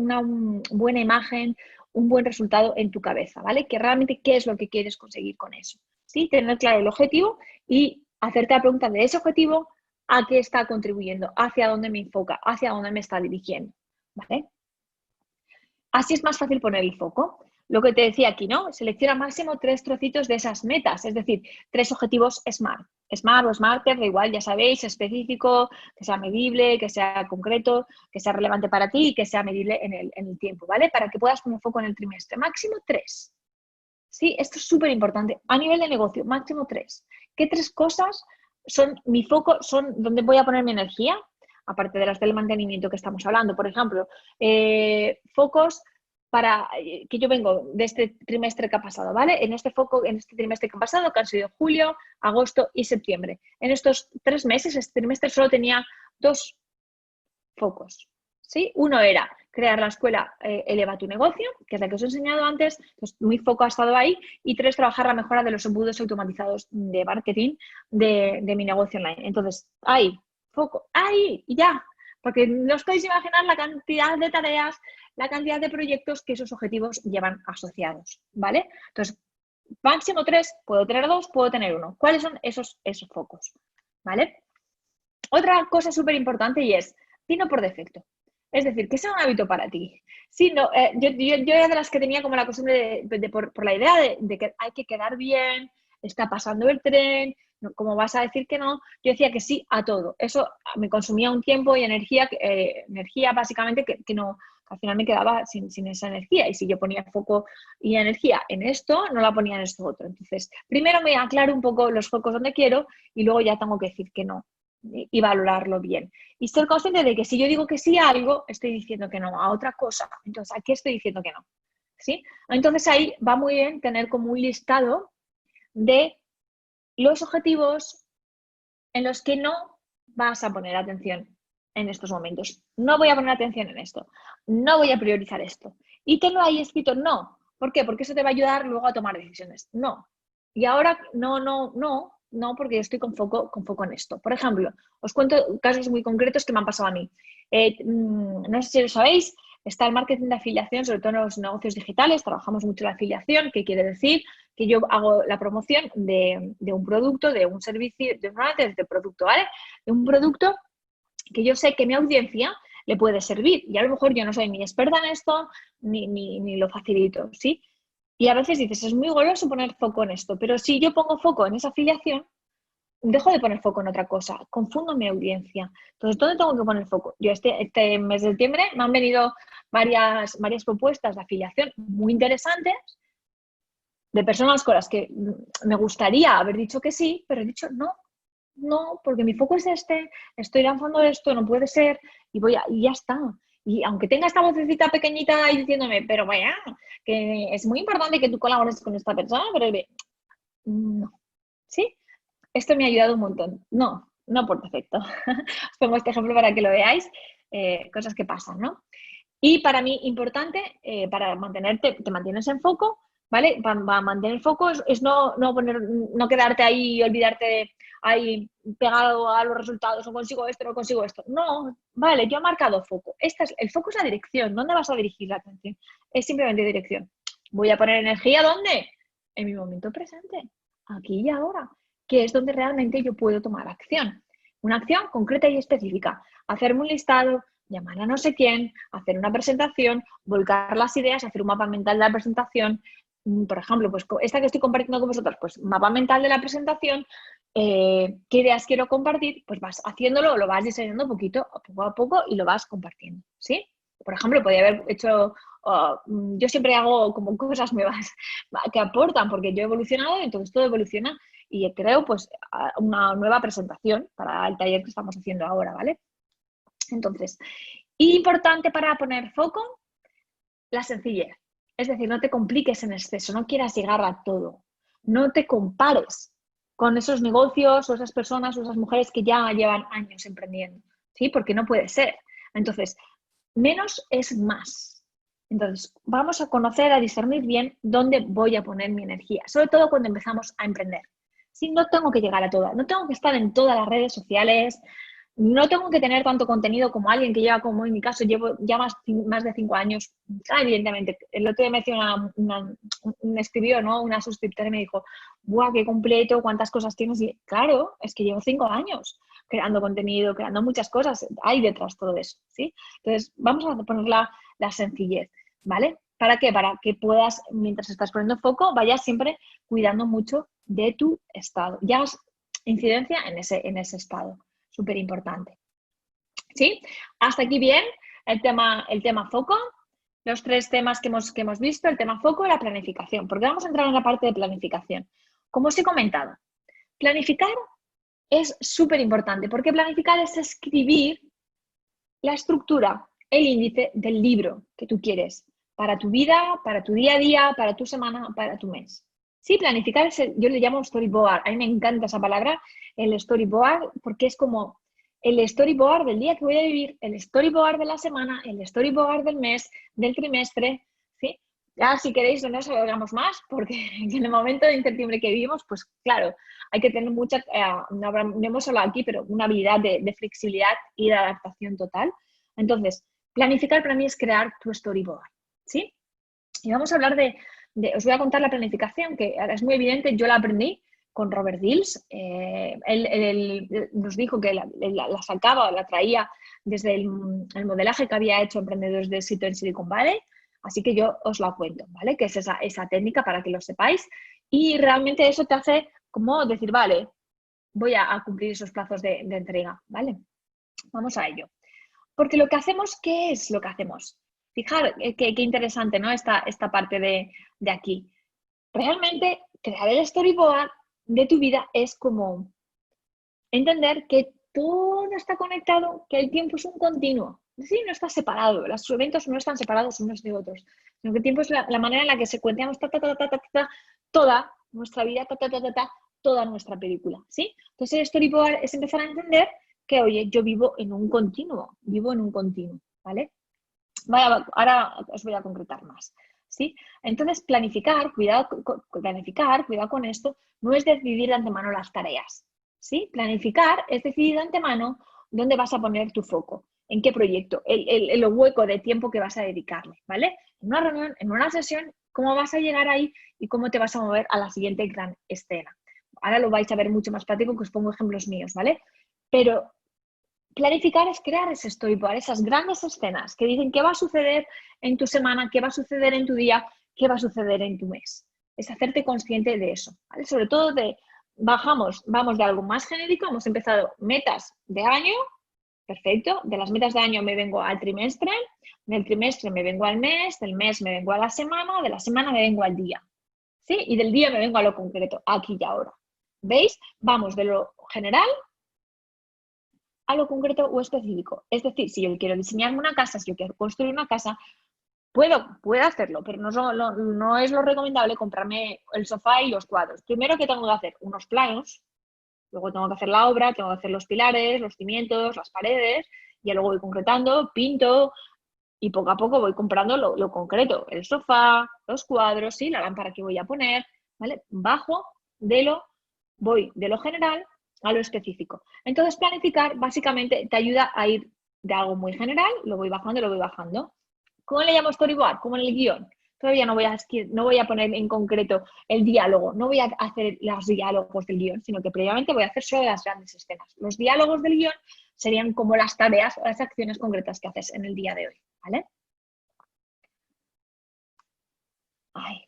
buena imagen, un buen resultado en tu cabeza, ¿vale? Que realmente qué es lo que quieres conseguir con eso, ¿sí? Tener claro el objetivo y hacerte la pregunta de ese objetivo, a qué está contribuyendo, hacia dónde me enfoca, hacia dónde me está dirigiendo, ¿vale? Así es más fácil poner el foco. Lo que te decía aquí, ¿no? Selecciona máximo 3 trocitos de esas metas, es decir, 3 objetivos SMART. SMART o SMARTer, da igual, ya sabéis, específico, que sea medible, que sea concreto, que sea relevante para ti y que sea medible en el tiempo, ¿vale? Para que puedas poner foco en el trimestre. Máximo 3. ¿Sí? Esto es súper importante. A nivel de negocio, máximo 3. ¿Qué 3 cosas son mi foco, son donde voy a poner mi energía? Aparte de las del mantenimiento que estamos hablando, por ejemplo, focos para que yo vengo de este trimestre que ha pasado, ¿vale? En este trimestre que ha pasado, que han sido julio, agosto y septiembre. En estos 3 meses, este trimestre solo tenía 2 focos, ¿sí? Uno era crear la escuela Eleva tu negocio, que es la que os he enseñado antes, entonces mi foco ha estado ahí, y 3, trabajar la mejora de los embudos automatizados de marketing de mi negocio online. Entonces, ahí, foco, ahí, y ya, porque no os podéis imaginar la cantidad de tareas, la cantidad de proyectos que esos objetivos llevan asociados, ¿vale? Entonces, máximo 3, puedo tener 2, puedo tener 1. ¿Cuáles son esos focos? ¿Vale? Otra cosa súper importante y es, dino por defecto. Es decir, que sea un hábito para ti. Sí, no, yo era de las que tenía como la costumbre por la idea de que hay que quedar bien, está pasando el tren, no, ¿cómo vas a decir que no? Yo decía que sí a todo. Eso me consumía un tiempo y energía básicamente que al final me quedaba sin esa energía. Y si yo ponía foco y energía en esto, no la ponía en esto otro. Entonces, primero me aclaro un poco los focos donde quiero y luego ya tengo que decir que no y valorarlo bien. Y ser consciente de que si yo digo que sí a algo, estoy diciendo que no a otra cosa. Entonces, ¿a qué estoy diciendo que no? ¿Sí? Entonces ahí va muy bien tener como un listado de los objetivos en los que no vas a poner atención en estos momentos. No voy a poner atención en esto. No voy a priorizar esto. Y tenlo ahí escrito no. ¿Por qué? Porque eso te va a ayudar luego a tomar decisiones. No. Y ahora no, porque yo estoy con foco en esto. Por ejemplo, os cuento casos muy concretos que me han pasado a mí. No sé si lo sabéis, está el marketing de afiliación, sobre todo en los negocios digitales, trabajamos mucho la afiliación, que quiere decir que yo hago la promoción de un producto, de un servicio, de producto, ¿vale? De un producto que yo sé que mi audiencia le puede servir. Y a lo mejor yo no soy ni experta en esto, ni lo facilito, ¿sí? Y a veces dices, es muy goloso poner foco en esto, pero si yo pongo foco en esa afiliación, dejo de poner foco en otra cosa, confundo mi audiencia. Entonces, ¿dónde tengo que poner foco? Yo este mes de septiembre me han venido varias propuestas de afiliación muy interesantes de personas con las que me gustaría haber dicho que sí, pero he dicho no, No, porque mi foco es este, estoy lanzando esto, no puede ser, y ya está. Y aunque tenga esta vocecita pequeñita ahí diciéndome, pero vaya, que es muy importante que tú colabores con esta persona, pero no, ¿sí? Esto me ha ayudado un montón. No, no por defecto. Os pongo este ejemplo para que lo veáis, cosas que pasan, ¿no? Y para mí, importante, para mantenerte, te mantienes en foco, ¿vale? Para mantener el foco es no quedarte ahí y olvidarte ahí pegado a los resultados, no consigo esto, no consigo esto. No, vale, yo he marcado foco. El foco es la dirección. ¿Dónde vas a dirigir la atención? Es simplemente dirección. ¿Voy a poner energía dónde? En mi momento presente, aquí y ahora, que es donde realmente yo puedo tomar acción. Una acción concreta y específica. Hacerme un listado, llamar a no sé quién, hacer una presentación, volcar las ideas, hacer un mapa mental de la presentación. Por ejemplo, pues esta que estoy compartiendo con vosotros, pues mapa mental de la presentación, qué ideas quiero compartir, pues vas haciéndolo, lo vas diseñando poco a poco y lo vas compartiendo, ¿sí? Por ejemplo, podría haber hecho, yo siempre hago como cosas nuevas que aportan, porque yo he evolucionado, entonces todo evoluciona y creo pues una nueva presentación para el taller que estamos haciendo ahora, ¿vale? Entonces, importante para poner foco, la sencillez. Es decir, no te compliques en exceso, no quieras llegar a todo. No te compares con esos negocios o esas personas o esas mujeres que ya llevan años emprendiendo, ¿sí? Porque no puede ser. Entonces, menos es más. Entonces, vamos a conocer, a discernir bien dónde voy a poner mi energía, sobre todo cuando empezamos a emprender. Sí, no tengo que llegar a todas, no tengo que estar en todas las redes sociales, no tengo que tener tanto contenido como alguien que lleva, como en mi caso, llevo ya más de 5 años. Evidentemente, el otro día me decía me escribió, ¿no? Una suscriptora y me dijo, ¡buah, qué completo! ¿Cuántas cosas tienes? Y claro, es que llevo 5 años creando contenido, creando muchas cosas. Hay detrás todo eso, ¿sí? Entonces, vamos a poner la sencillez, ¿vale? ¿Para qué? Para que puedas, mientras estás poniendo foco, vayas siempre cuidando mucho de tu estado. Ya hagas incidencia en ese estado. Súper importante. ¿Sí? Hasta aquí bien el tema foco. Los 3 temas que hemos visto, el tema foco y la planificación, porque vamos a entrar en la parte de planificación. Como os he comentado, planificar es súper importante, porque planificar es escribir la estructura, el índice del libro que tú quieres para tu vida, para tu día a día, para tu semana, para tu mes. Sí, planificar yo le llamo storyboard. A mí me encanta esa palabra, el storyboard, porque es como el storyboard del día que voy a vivir, el storyboard de la semana, el storyboard del mes, del trimestre, ¿sí? Ya, si queréis, no nos alargamos más, porque en el momento de incertidumbre que vivimos, pues claro, hay que tener mucha, no hemos hablado aquí, pero una habilidad de flexibilidad y de adaptación total. Entonces, planificar para mí es crear tu storyboard, ¿sí? Y vamos a hablar os voy a contar la planificación, que es muy evidente, yo la aprendí con Robert Dills. Él nos dijo que la sacaba, la traía desde el modelaje que había hecho Emprendedores de Éxito en Silicon Valley, así que yo os la cuento, ¿vale? Que es esa técnica para que lo sepáis y realmente eso te hace como decir, vale, voy a cumplir esos plazos de entrega, ¿vale? Vamos a ello. Porque lo que hacemos, ¿qué es lo que hacemos? Fijar, qué interesante, ¿no? Esta parte de aquí. Realmente, crear el storyboard de tu vida es como entender que todo está conectado, que el tiempo es un continuo. Sí, no está separado, los eventos no están separados unos de otros, sino que el tiempo es la manera en la que secuenciamos toda nuestra vida, toda nuestra película, ¿sí? Entonces el storyboard es empezar a entender que, oye, yo vivo en un continuo, ¿vale? Ahora os voy a concretar más, ¿sí? Entonces, cuidado con esto, no es decidir de antemano las tareas, ¿sí? Planificar es decidir de antemano dónde vas a poner tu foco, en qué proyecto, el hueco de tiempo que vas a dedicarle, ¿vale? En una reunión, en una sesión, cómo vas a llegar ahí y cómo te vas a mover a la siguiente gran escena. Ahora lo vais a ver mucho más práctico, que os pongo ejemplos míos, ¿vale? Pero planificar es crear ese storyboard, esas grandes escenas que dicen qué va a suceder en tu semana, qué va a suceder en tu día, qué va a suceder en tu mes. Es hacerte consciente de eso, ¿vale? Sobre todo vamos de algo más genérico, hemos empezado metas de año, perfecto, de las metas de año me vengo al trimestre, del trimestre me vengo al mes, del mes me vengo a la semana, de la semana me vengo al día, ¿sí? Y del día me vengo a lo concreto, aquí y ahora. ¿Veis? Vamos de lo general a lo concreto o específico. Es decir, si yo quiero diseñarme una casa, si yo quiero construir una casa, puedo hacerlo, pero no es lo recomendable comprarme el sofá y los cuadros. Primero, ¿qué tengo que hacer? Unos planos, luego tengo que hacer la obra, tengo que hacer los pilares, los cimientos, las paredes, y luego voy concretando, pinto, y poco a poco voy comprando lo concreto, el sofá, los cuadros, ¿sí? La lámpara que voy a poner, ¿vale? Voy de lo general a lo específico. Entonces, planificar básicamente te ayuda a ir de algo muy general, lo voy bajando. ¿Cómo le llamo storyboard? Como en el guión. Todavía no voy a poner en concreto el diálogo, no voy a hacer los diálogos del guión, sino que previamente voy a hacer solo las grandes escenas. Los diálogos del guión serían como las tareas o las acciones concretas que haces en el día de hoy, ¿vale? Ay.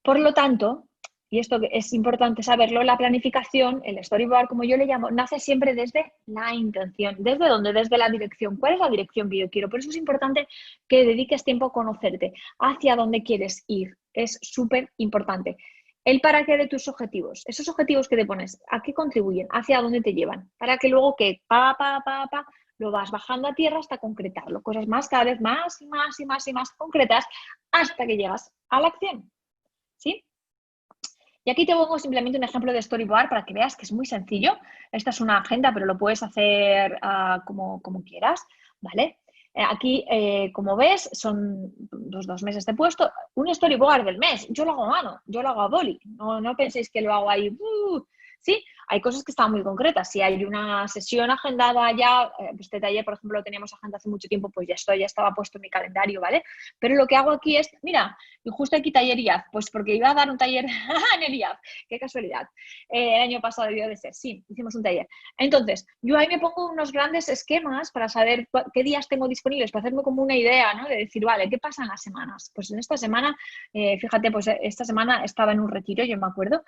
Por lo tanto, y esto es importante saberlo, la planificación, el storyboard, como yo le llamo, nace siempre desde la intención. ¿Desde dónde? Desde la dirección. ¿Cuál es la dirección que yo quiero? Por eso es importante que dediques tiempo a conocerte, hacia dónde quieres ir. Es súper importante. El para qué de tus objetivos. Esos objetivos que te pones, ¿a qué contribuyen? ¿Hacia dónde te llevan? Para que luego que lo vas bajando a tierra hasta concretarlo. Cosas más, cada vez más y más concretas hasta que llegas a la acción. ¿Sí? Y aquí te pongo simplemente un ejemplo de storyboard para que veas que es muy sencillo. Esta es una agenda, pero lo puedes hacer como quieras, ¿vale? Aquí, como ves, son los 2 meses de puesto. Un storyboard del mes, yo lo hago a mano, yo lo hago a boli. No penséis que lo hago ahí. ¿Sí? Hay cosas que están muy concretas. Si hay una sesión agendada ya, este taller, por ejemplo, lo teníamos agendado hace mucho tiempo, pues ya estaba puesto en mi calendario, ¿vale? Pero lo que hago aquí es, mira, y justo aquí taller IAF, pues porque iba a dar un taller en el IAF, qué casualidad. El año pasado debió de ser, sí, hicimos un taller. Entonces, yo ahí me pongo unos grandes esquemas para saber qué días tengo disponibles, para hacerme como una idea, ¿no? De decir, vale, ¿qué pasa en las semanas? Pues en esta semana, fíjate, pues esta semana estaba en un retiro, yo me acuerdo,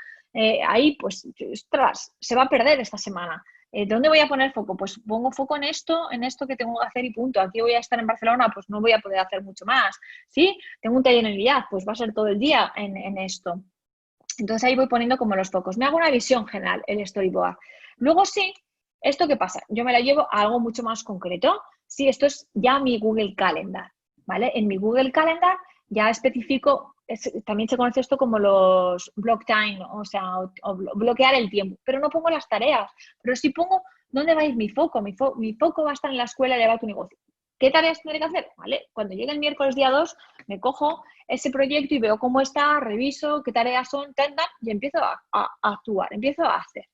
ahí, pues, ostras, se va a perder esta semana. ¿Dónde voy a poner foco? Pues pongo foco en esto que tengo que hacer y punto. Aquí voy a estar en Barcelona, pues no voy a poder hacer mucho más. ¿Sí? Tengo un taller en el IAF, pues va a ser todo el día en esto. Entonces ahí voy poniendo como los focos. Me hago una visión general, el storyboard. Luego sí, ¿esto qué pasa? Yo me la llevo a algo mucho más concreto. Sí, esto es ya mi Google Calendar, ¿vale? En mi Google Calendar ya especifico, también se conoce esto como los block time, o sea, o bloquear el tiempo, pero no pongo las tareas, pero sí pongo dónde va a ir mi foco. Mi foco va a estar en la escuela de tu negocio. ¿Qué tareas tendré que hacer? ¿Vale? Cuando llegue el miércoles día 2, me cojo ese proyecto y veo cómo está, reviso qué tareas son, y empiezo a actuar, empiezo a hacer,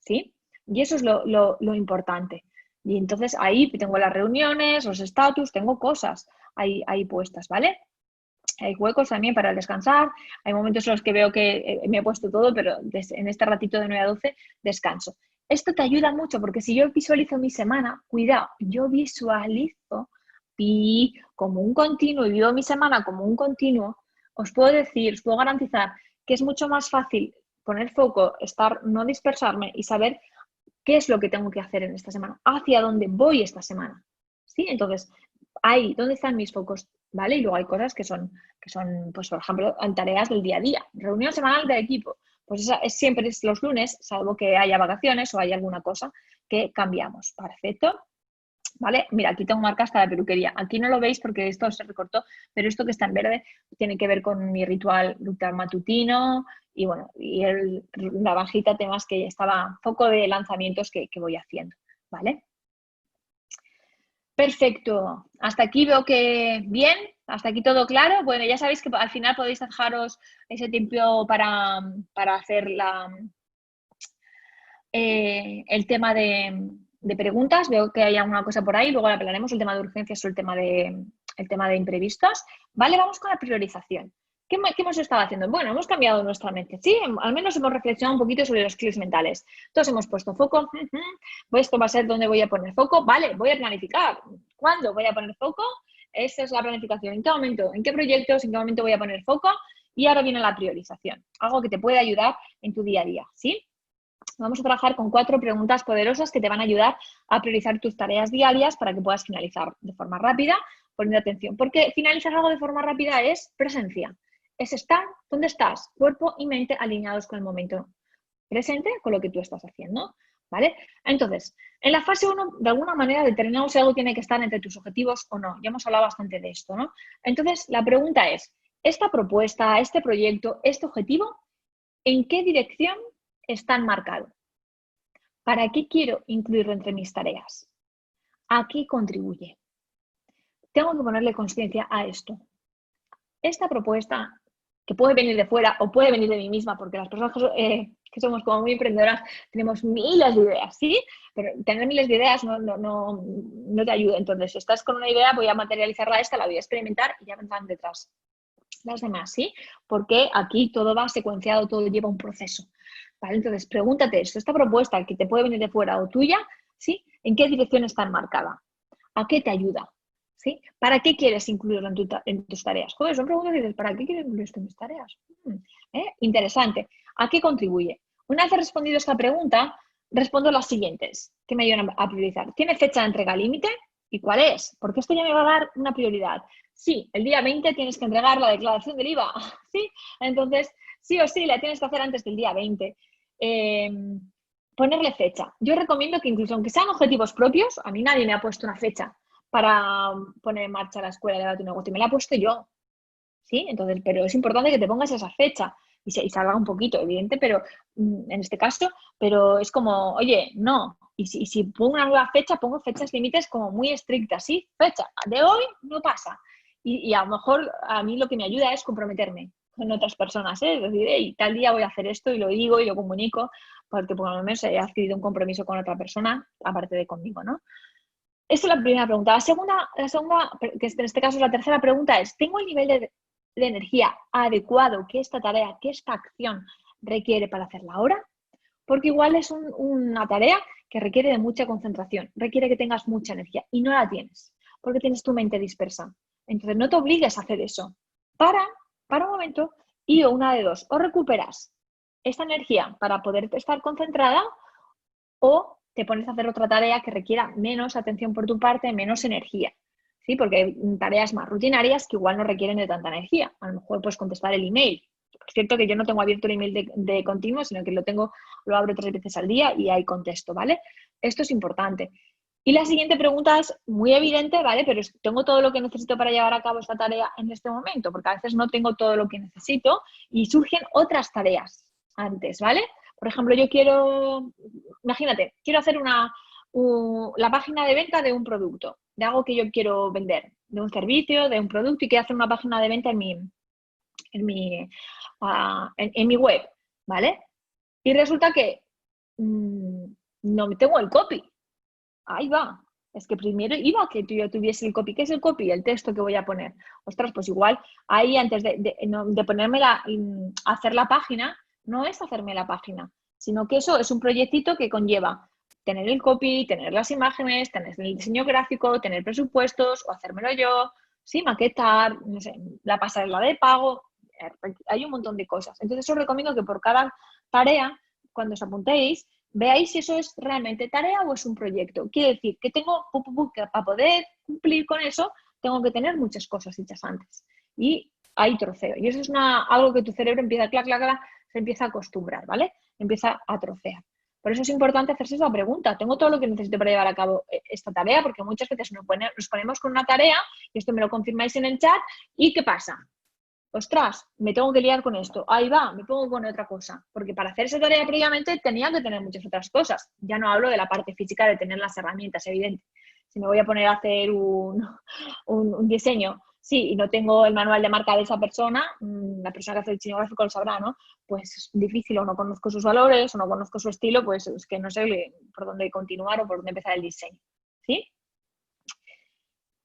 ¿sí? Y eso es lo importante. Y entonces ahí tengo las reuniones, los estatus, tengo cosas ahí puestas, ¿vale? Hay huecos también para descansar, hay momentos en los que veo que me he puesto todo, pero en este ratito de 9 a 12 descanso. Esto te ayuda mucho porque si yo visualizo mi semana, cuidado, yo visualizo como un continuo y vivo mi semana como un continuo, os puedo decir, os puedo garantizar que es mucho más fácil poner foco, no dispersarme y saber qué es lo que tengo que hacer en esta semana, hacia dónde voy esta semana. ¿Sí? Entonces, ahí, ¿dónde están mis focos? ¿Vale? Y luego hay cosas que son pues, por ejemplo, en tareas del día a día. Reunión semanal del equipo. Pues siempre es los lunes, salvo que haya vacaciones o haya alguna cosa que cambiamos. Perfecto. ¿Vale? Mira, aquí tengo marca hasta la peluquería. Aquí no lo veis porque esto se recortó, pero esto que está en verde tiene que ver con mi ritual matutino y bueno, y la bajita temas que estaba foco de lanzamientos que voy haciendo, ¿vale? Perfecto. Hasta aquí veo que bien, hasta aquí todo claro. Bueno, ya sabéis que al final podéis dejaros ese tiempo para hacer el tema de preguntas. Veo que hay alguna cosa por ahí, luego la hablaremos, el tema de urgencias o el tema de imprevistos. Vale, vamos con la priorización. ¿Qué hemos estado haciendo? Bueno, hemos cambiado nuestra mente, sí, al menos hemos reflexionado un poquito sobre los clics mentales. Entonces hemos puesto foco, esto va a ser donde voy a poner foco, vale, voy a planificar. ¿Cuándo voy a poner foco? Esa es la planificación. ¿En qué momento? ¿En qué proyectos? ¿En qué momento voy a poner foco? Y ahora viene la priorización, algo que te puede ayudar en tu día a día, ¿sí? Vamos a trabajar con 4 preguntas poderosas que te van a ayudar a priorizar tus tareas diarias para que puedas finalizar de forma rápida, poniendo atención. Porque finalizar algo de forma rápida es presencia, es estar donde estás, cuerpo y mente alineados con el momento presente, con lo que tú estás haciendo, ¿vale? Entonces, en la fase 1, de alguna manera determinamos si algo tiene que estar entre tus objetivos o no. Ya hemos hablado bastante de esto, ¿no? Entonces, la pregunta es, ¿esta propuesta, este proyecto, este objetivo, en qué dirección están marcados? ¿Para qué quiero incluirlo entre mis tareas? ¿A qué contribuye? Tengo que ponerle conciencia a esto. Esta propuesta, que puede venir de fuera o puede venir de mí misma, porque las personas que somos como muy emprendedoras tenemos miles de ideas, ¿sí? Pero tener miles de ideas no te ayuda. Entonces, si estás con una idea, voy a materializarla esta, la voy a experimentar y ya vendrán detrás las demás, ¿sí? Porque aquí todo va secuenciado, todo lleva un proceso, ¿vale? Entonces, pregúntate esto, esta propuesta que te puede venir de fuera o tuya, ¿sí? ¿En qué dirección está enmarcada? ¿A qué te ayuda? ¿Sí? ¿Para qué quieres incluirlo en tus tareas? Joder, son preguntas que dices, ¿para qué quieres incluir esto en mis tareas? Interesante. ¿A qué contribuye? Una vez respondido esta pregunta, respondo las siguientes, que me ayudan a priorizar. ¿Tiene fecha de entrega límite? ¿Y cuál es? Porque esto ya me va a dar una prioridad. Sí, el día 20 tienes que entregar la declaración del IVA, ¿sí? Entonces, sí o sí, la tienes que hacer antes del día 20. Ponerle fecha. Yo recomiendo que incluso aunque sean objetivos propios, a mí nadie me ha puesto una fecha para poner en marcha la escuela de tu negocio, me la he puesto yo, ¿sí? Entonces, pero es importante que te pongas esa fecha y salga un poquito, evidente, pero en este caso, pero es como, oye, no, y si pongo una nueva fecha, pongo fechas límites como muy estrictas, ¿sí? Fecha, de hoy no pasa. Y a lo mejor a mí lo que me ayuda es comprometerme con otras personas, ¿eh? Es decir, hey, tal día voy a hacer esto y lo digo y lo comunico, porque por lo menos he adquirido un compromiso con otra persona, aparte de conmigo, ¿no? Esta es la primera pregunta. La segunda, que en este caso es la tercera pregunta, es, ¿tengo el nivel de energía adecuado que esta tarea, que esta acción requiere para hacerla ahora? Porque igual es una tarea que requiere de mucha concentración, requiere que tengas mucha energía y no la tienes, porque tienes tu mente dispersa. Entonces, no te obligues a hacer eso. Para un momento y una de dos, o recuperas esta energía para poder estar concentrada o te pones a hacer otra tarea que requiera menos atención por tu parte, menos energía, ¿sí? Porque hay tareas más rutinarias que igual no requieren de tanta energía. A lo mejor puedes contestar el email. Es cierto que yo no tengo abierto el email de continuo, sino que lo abro 3 veces al día y ahí contesto, ¿vale? Esto es importante. Y la siguiente pregunta es muy evidente, ¿vale? Pero ¿tengo todo lo que necesito para llevar a cabo esta tarea en este momento? Porque a veces no tengo todo lo que necesito y surgen otras tareas antes, ¿vale? Por ejemplo, yo imagínate, quiero hacer la página de venta de un producto, de algo que yo quiero vender, de un servicio, de un producto, y quiero hacer una página de venta en mi web, ¿vale? Y resulta que no tengo el copy. Ahí va. Es que primero iba que yo tuviese el copy. ¿Qué es el copy? El texto que voy a poner. Ostras, pues igual ahí antes de ponerme hacer la página, no es hacerme la página, sino que eso es un proyectito que conlleva tener el copy, tener las imágenes, tener el diseño gráfico, tener presupuestos o hacérmelo yo, sí, maquetar, no sé, la pasarela de pago. Hay un montón de cosas. Entonces os recomiendo que por cada tarea, cuando os apuntéis, veáis si eso es realmente tarea o es un proyecto. Quiere decir que que para poder cumplir con eso, tengo que tener muchas cosas hechas antes. Y ahí troceo. Y eso es algo que tu cerebro empieza, se empieza a acostumbrar, ¿vale? Empieza a trocear. Por eso es importante hacerse esa pregunta. ¿Tengo todo lo que necesito para llevar a cabo esta tarea? Porque muchas veces nos ponemos con una tarea, y esto me lo confirmáis en el chat, ¿y qué pasa? Ostras, me tengo que liar con esto, ahí va, me pongo con otra cosa, porque para hacer esa tarea previamente tenía que tener muchas otras cosas. Ya no hablo de la parte física de tener las herramientas, evidente. Si me voy a poner a hacer un diseño, sí, y no tengo el manual de marca de esa persona, la persona que hace el diseño gráfico lo sabrá, ¿no? Pues es difícil, o no conozco sus valores, o no conozco su estilo, pues es que no sé por dónde continuar o por dónde empezar el diseño, ¿sí?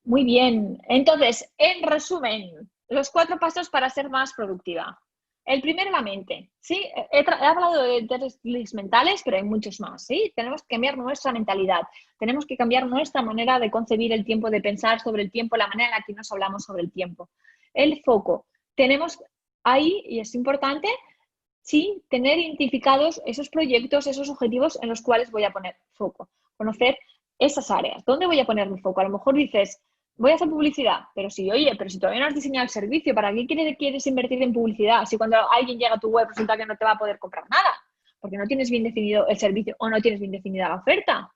Muy bien. Entonces, en resumen, los 4 pasos para ser más productiva. El primero, la mente. ¿Sí? He hablado de 3 clics mentales, pero hay muchos más. ¿Sí? Tenemos que cambiar nuestra mentalidad. Tenemos que cambiar nuestra manera de concebir el tiempo, de pensar sobre el tiempo, la manera en la que nos hablamos sobre el tiempo. El foco. Tenemos ahí, y es importante, sí, tener identificados esos proyectos, esos objetivos en los cuales voy a poner foco. Conocer esas áreas. ¿Dónde voy a poner mi foco? A lo mejor dices, voy a hacer publicidad, pero si, oye, pero si todavía no has diseñado el servicio, ¿para qué quieres invertir en publicidad? Si cuando alguien llega a tu web resulta que no te va a poder comprar nada, porque no tienes bien definido el servicio o no tienes bien definida la oferta.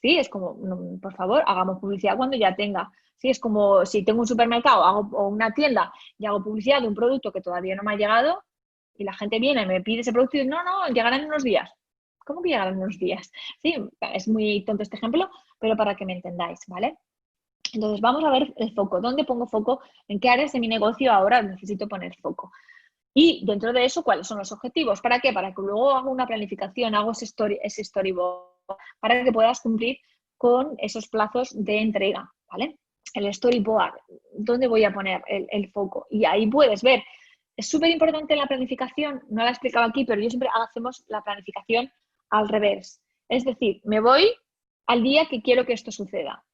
Sí, es como, no, por favor, hagamos publicidad cuando ya tenga. Sí, es como si tengo un supermercado o una tienda y hago publicidad de un producto que todavía no me ha llegado y la gente viene y me pide ese producto y dice, no, llegará en unos días. ¿Cómo que llegará en unos días? Sí, es muy tonto este ejemplo, pero para que me entendáis, ¿vale? Entonces, vamos a ver el foco. ¿Dónde pongo foco? ¿En qué áreas de mi negocio ahora necesito poner foco? Y dentro de eso, ¿cuáles son los objetivos? ¿Para qué? Para que luego haga una planificación, hago ese storyboard, para que puedas cumplir con esos plazos de entrega, ¿vale? El storyboard, ¿dónde voy a poner el foco? Y ahí puedes ver. Es súper importante la planificación, no la he explicado aquí, pero yo siempre hacemos la planificación al revés. Es decir, me voy al día que quiero que esto suceda.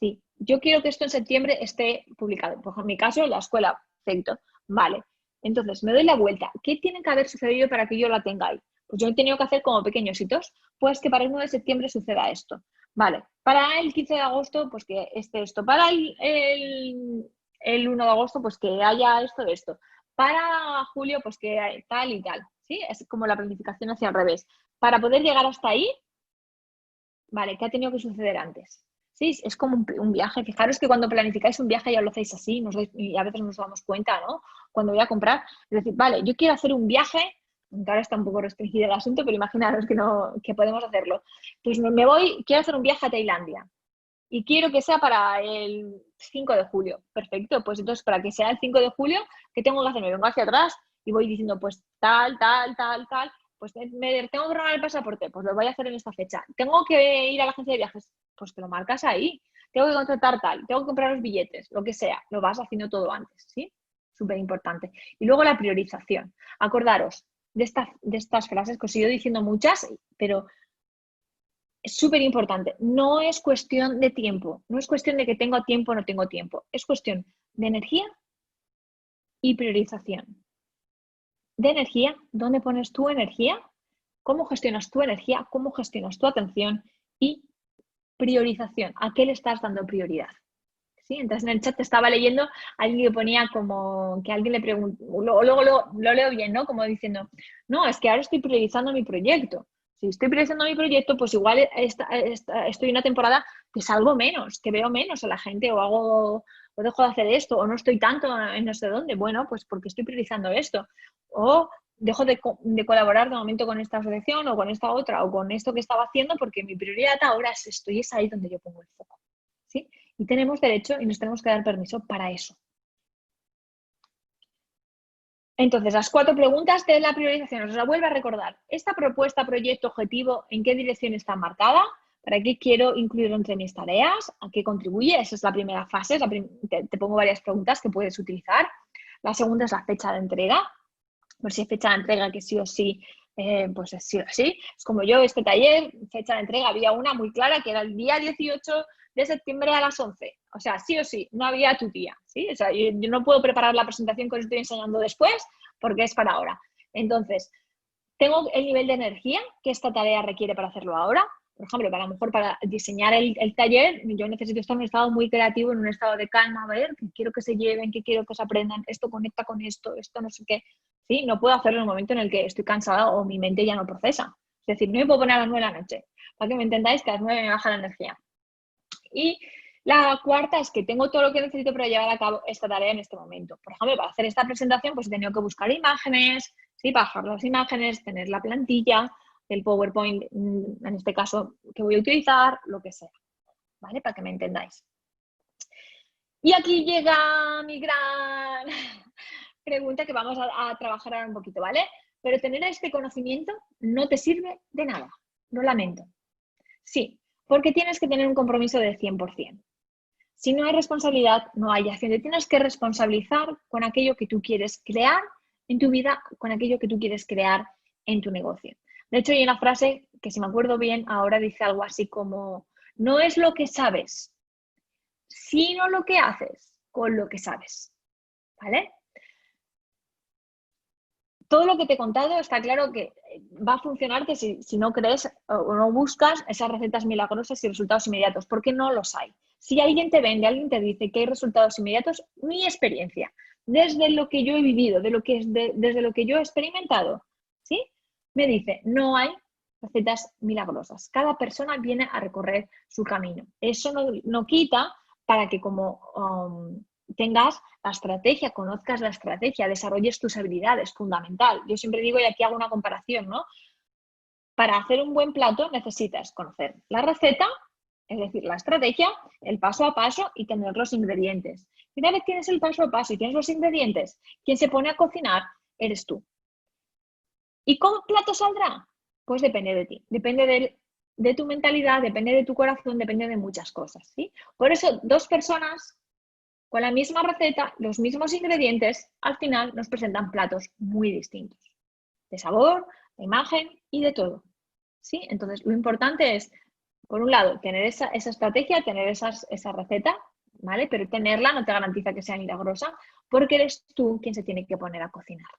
Sí, yo quiero que esto en septiembre esté publicado. Por ejemplo, en mi caso, la escuela, perfecto. Vale, entonces me doy la vuelta. ¿Qué tiene que haber sucedido para que yo la tenga ahí? Pues yo he tenido que hacer como pequeños hitos, pues que para el 1 de septiembre suceda esto. Vale, para el 15 de agosto, pues que esté esto. Para el 1 de agosto, pues que haya esto. Para julio, pues que hay tal y tal. ¿Sí? Es como la planificación hacia el revés. Para poder llegar hasta ahí, vale, ¿qué ha tenido que suceder antes? Sí, es como un viaje. Fijaros que cuando planificáis un viaje ya lo hacéis así y a veces nos damos cuenta, ¿no? Cuando voy a comprar, es decir, vale, yo quiero hacer un viaje, aunque ahora está un poco restringido el asunto, pero imaginaros que podemos hacerlo. Pues me voy, quiero hacer un viaje a Tailandia y quiero que sea para el 5 de julio. Perfecto, pues entonces para que sea el 5 de julio, ¿qué tengo que hacer? Me vengo hacia atrás y voy diciendo pues tal, pues tengo que renovar el pasaporte, pues lo voy a hacer en esta fecha. Tengo que ir a la agencia de viajes, pues te lo marcas ahí. Tengo que contratar tal, tengo que comprar los billetes, lo que sea, lo vas haciendo todo antes, ¿sí? Súper importante. Y luego la priorización. Acordaros de estas frases que os he ido diciendo muchas, pero es súper importante. No es cuestión de tiempo, no es cuestión de que tengo tiempo o no tengo tiempo, es cuestión de energía y priorización. De energía, ¿dónde pones tu energía? ¿Cómo gestionas tu energía? ¿Cómo gestionas tu atención? Y priorización, ¿a qué le estás dando prioridad? ¿Sí? Entonces en el chat te estaba leyendo alguien que ponía como que alguien le preguntó, luego lo leo bien, ¿no? Como diciendo, no, es que ahora estoy priorizando mi proyecto. Si estoy priorizando mi proyecto, pues igual estoy en una temporada que salgo menos, que veo menos a la gente o dejo de hacer esto o no estoy tanto en no sé dónde. Bueno, pues porque estoy priorizando esto. O dejo de colaborar de momento con esta asociación o con esta otra o con esto que estaba haciendo porque mi prioridad ahora es esto y es ahí donde yo pongo el foco. ¿Sí? Y tenemos derecho y nos tenemos que dar permiso para eso. Entonces, las 4 preguntas de la priorización, os la vuelvo a recordar. Esta propuesta, proyecto, objetivo, ¿en qué dirección está marcada? ¿Para qué quiero incluirlo entre mis tareas? ¿A qué contribuye? Esa es la primera fase. Te pongo varias preguntas que puedes utilizar. La segunda es la fecha de entrega. Por si hay fecha de entrega que sí o sí, pues sí o sí. Es como yo, este taller, fecha de entrega, había una muy clara que era el día 18 de septiembre a las 11. O sea, sí o sí, no había tu tía, ¿sí? O sea, yo no puedo preparar la presentación que os estoy enseñando después porque es para ahora. Entonces, tengo el nivel de energía que esta tarea requiere para hacerlo ahora. Por ejemplo, a lo mejor para diseñar el taller, yo necesito estar en un estado muy creativo, en un estado de calma, a ver, qué quiero que se lleven, qué quiero que se aprendan, esto conecta con esto no sé qué. ¿Sí? No puedo hacerlo en el momento en el que estoy cansada o mi mente ya no procesa. Es decir, no me puedo poner a las 9 de la noche. Para que me entendáis que a las 9 me baja la energía. Y la cuarta es que tengo todo lo que necesito para llevar a cabo esta tarea en este momento. Por ejemplo, para hacer esta presentación, pues he tenido que buscar imágenes, ¿sí? Bajar las imágenes, tener la plantilla, el PowerPoint, en este caso, que voy a utilizar, lo que sea, ¿vale? Para que me entendáis. Y aquí llega mi gran pregunta que vamos a trabajar ahora un poquito, ¿vale? Pero tener este conocimiento no te sirve de nada, lo lamento. Sí, porque tienes que tener un compromiso de 100%. Si no hay responsabilidad, no hay acción. Te tienes que responsabilizar con aquello que tú quieres crear en tu vida, con aquello que tú quieres crear en tu negocio. De hecho, hay una frase que, si me acuerdo bien, ahora dice algo así como, no es lo que sabes, sino lo que haces con lo que sabes. ¿Vale? Todo lo que te he contado está claro que va a funcionarte si no crees o no buscas esas recetas milagrosas y resultados inmediatos, porque no los hay. Si alguien te vende, alguien te dice que hay resultados inmediatos, mi experiencia, desde lo que yo he vivido, desde lo que yo he experimentado, ¿sí? Me dice, no hay recetas milagrosas. Cada persona viene a recorrer su camino. Eso no quita para que como tengas la estrategia, conozcas la estrategia, desarrolles tus habilidades, fundamental. Yo siempre digo, y aquí hago una comparación, ¿no? Para hacer un buen plato necesitas conocer la receta, es decir, la estrategia, el paso a paso y tener los ingredientes. Y una vez tienes el paso a paso y tienes los ingredientes, quien se pone a cocinar eres tú. ¿Y cómo plato saldrá? Pues depende de ti, depende de tu mentalidad, depende de tu corazón, depende de muchas cosas, ¿sí? Por eso, dos personas con la misma receta, los mismos ingredientes, al final nos presentan platos muy distintos, de sabor, de imagen y de todo, ¿sí? Entonces, lo importante es, por un lado, tener esa estrategia, tener esa receta, ¿vale? Pero tenerla no te garantiza que sea milagrosa, porque eres tú quien se tiene que poner a cocinar,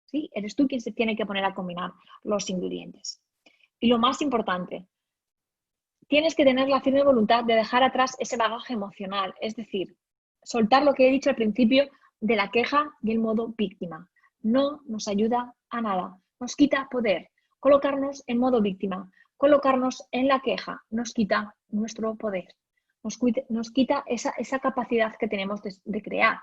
¿sí? Eres tú quien se tiene que poner a combinar los ingredientes. Y lo más importante, tienes que tener la firme voluntad de dejar atrás ese bagaje emocional, es decir, soltar lo que he dicho al principio de la queja y el modo víctima. No nos ayuda a nada, nos quita poder. Colocarnos en modo víctima, colocarnos en la queja, nos quita nuestro poder, nos quita esa capacidad que tenemos de crear.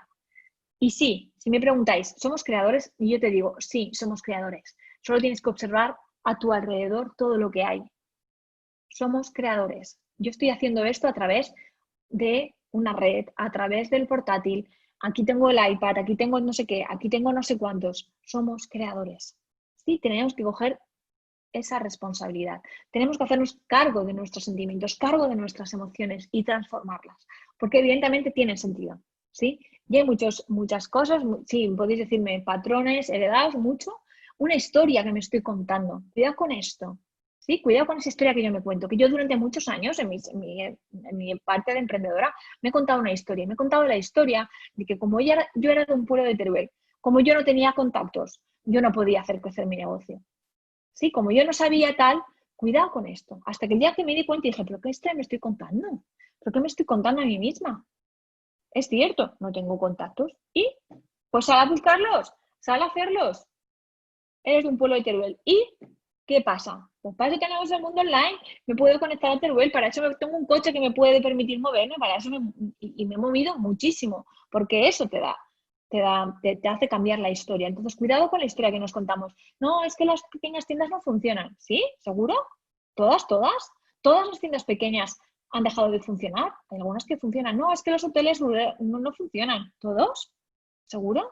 Y sí, si me preguntáis, ¿somos creadores? Y yo te digo, sí, somos creadores. Solo tienes que observar a tu alrededor todo lo que hay. Somos creadores. Yo estoy haciendo esto a través de una red, a través del portátil. Aquí tengo el iPad, aquí tengo no sé qué, aquí tengo no sé cuántos. Somos creadores. Sí, tenemos que coger esa responsabilidad. Tenemos que hacernos cargo de nuestros sentimientos, cargo de nuestras emociones y transformarlas. Porque evidentemente tienen sentido, ¿sí? Y hay muchas cosas, sí, podéis decirme patrones heredados, mucho. Una historia que me estoy contando. Cuidado con esto. ¿Sí? Cuidado con esa historia que yo me cuento, que yo durante muchos años, en mi parte de emprendedora, me he contado una historia. Me he contado la historia de que como yo era de un pueblo de Teruel, como yo no tenía contactos, yo no podía hacer crecer mi negocio. ¿Sí? Como yo no sabía tal, cuidado con esto. Hasta que el día que me di cuenta y dije, ¿pero qué me estoy contando? ¿Pero qué me estoy contando a mí misma? Es cierto, no tengo contactos. Y pues sal a buscarlos, sal a hacerlos. Eres de un pueblo de Teruel. ¿Y qué pasa? Pues para eso tenemos el mundo online, me puedo conectar a Teruel, para eso tengo un coche que me puede permitir moverme, para eso me he movido muchísimo, porque eso te hace cambiar la historia. Entonces, cuidado con la historia que nos contamos. No, es que las pequeñas tiendas no funcionan. ¿Sí? ¿Seguro? ¿Todas? Todas las tiendas pequeñas han dejado de funcionar. Hay algunas que funcionan. No, es que los hoteles no funcionan. ¿Todos? ¿Seguro?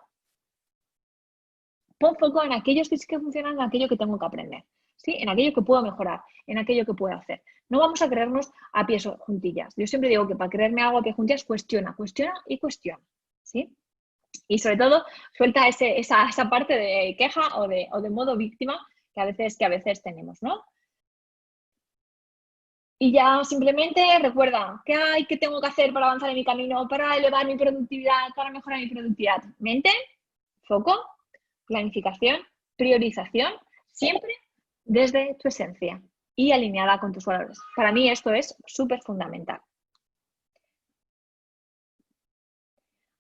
Pon foco en aquellos que sí que funcionan, en aquello que tengo que aprender, ¿sí? En aquello que puedo mejorar, en aquello que puedo hacer. No vamos a creernos a pies juntillas. Yo siempre digo que para creerme algo a pies juntillas, cuestiona y cuestiona, ¿sí? Y sobre todo, suelta esa parte de queja o de modo víctima que a veces tenemos, ¿no? Y ya simplemente recuerda, ¿qué tengo que hacer para avanzar en mi camino, para elevar mi productividad, para mejorar mi productividad? Mente, foco, planificación, priorización, siempre desde tu esencia y alineada con tus valores. Para mí esto es súper fundamental.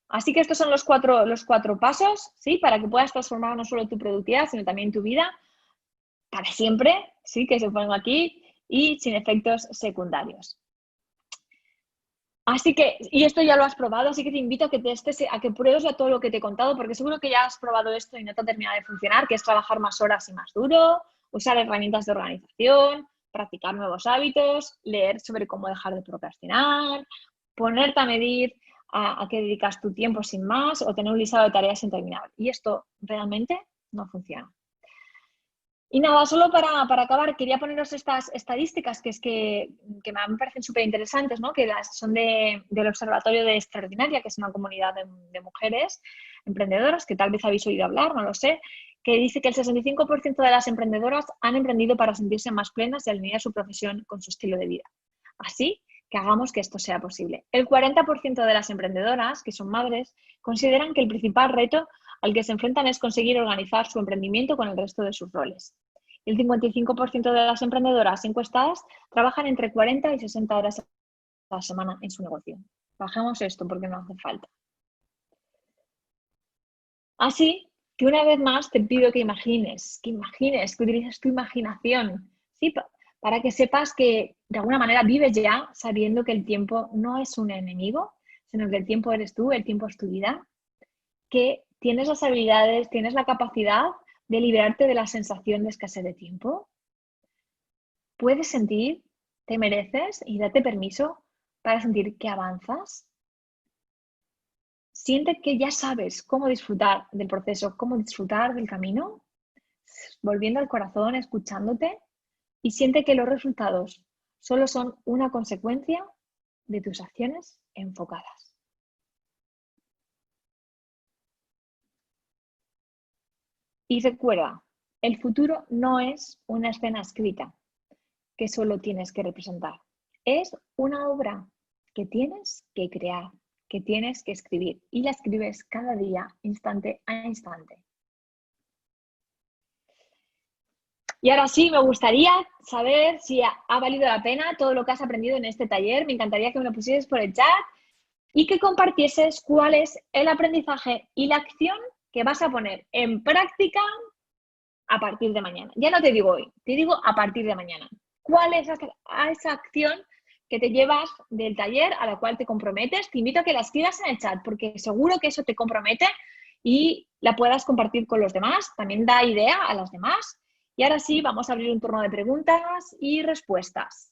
Así que estos son los cuatro pasos, ¿sí? Para que puedas transformar no solo tu productividad, sino también tu vida para siempre, ¿sí? Que se pongan aquí y sin efectos secundarios. Así que, y esto ya lo has probado, así que te invito a que a que pruebes ya todo lo que te he contado, porque seguro que ya has probado esto y no te ha terminado de funcionar, que es trabajar más horas y más duro, usar herramientas de organización, practicar nuevos hábitos, leer sobre cómo dejar de procrastinar, ponerte a medir a qué dedicas tu tiempo sin más o tener un listado de tareas interminable. Y esto realmente no funciona. Y nada, solo para acabar, quería poneros estas estadísticas que me parecen súper interesantes, ¿no? Que son del Observatorio de Extraordinaria, que es una comunidad de mujeres emprendedoras, que tal vez habéis oído hablar, no lo sé, que dice que el 65% de las emprendedoras han emprendido para sentirse más plenas y alinear su profesión con su estilo de vida. Así que hagamos que esto sea posible. El 40% de las emprendedoras, que son madres, consideran que el principal reto al que se enfrentan es conseguir organizar su emprendimiento con el resto de sus roles. El 55% de las emprendedoras encuestadas trabajan entre 40 y 60 horas la semana en su negocio. Bajemos esto porque no hace falta. Así que una vez más te pido que imagines, que utilices tu imaginación, ¿sí? Para que sepas que de alguna manera vives ya sabiendo que el tiempo no es un enemigo, sino que el tiempo eres tú, el tiempo es tu vida, que tienes las habilidades, tienes la capacidad de liberarte de la sensación de escasez de tiempo. Puedes sentir, te mereces y date permiso para sentir que avanzas. Siente que ya sabes cómo disfrutar del proceso, cómo disfrutar del camino, volviendo al corazón, escuchándote, y siente que los resultados solo son una consecuencia de tus acciones enfocadas. Y recuerda, el futuro no es una escena escrita que solo tienes que representar. Es una obra que tienes que crear, que tienes que escribir, y la escribes cada día, instante a instante. Y ahora sí, me gustaría saber si ha valido la pena todo lo que has aprendido en este taller. Me encantaría que me lo pusieses por el chat y que compartieses cuál es el aprendizaje y la acción que vas a poner en práctica a partir de mañana. Ya no te digo hoy, te digo a partir de mañana. ¿Cuál es esa acción que te llevas del taller a la cual te comprometes? Te invito a que la escribas en el chat porque seguro que eso te compromete y la puedas compartir con los demás. También da idea a las demás. Y ahora sí, vamos a abrir un turno de preguntas y respuestas.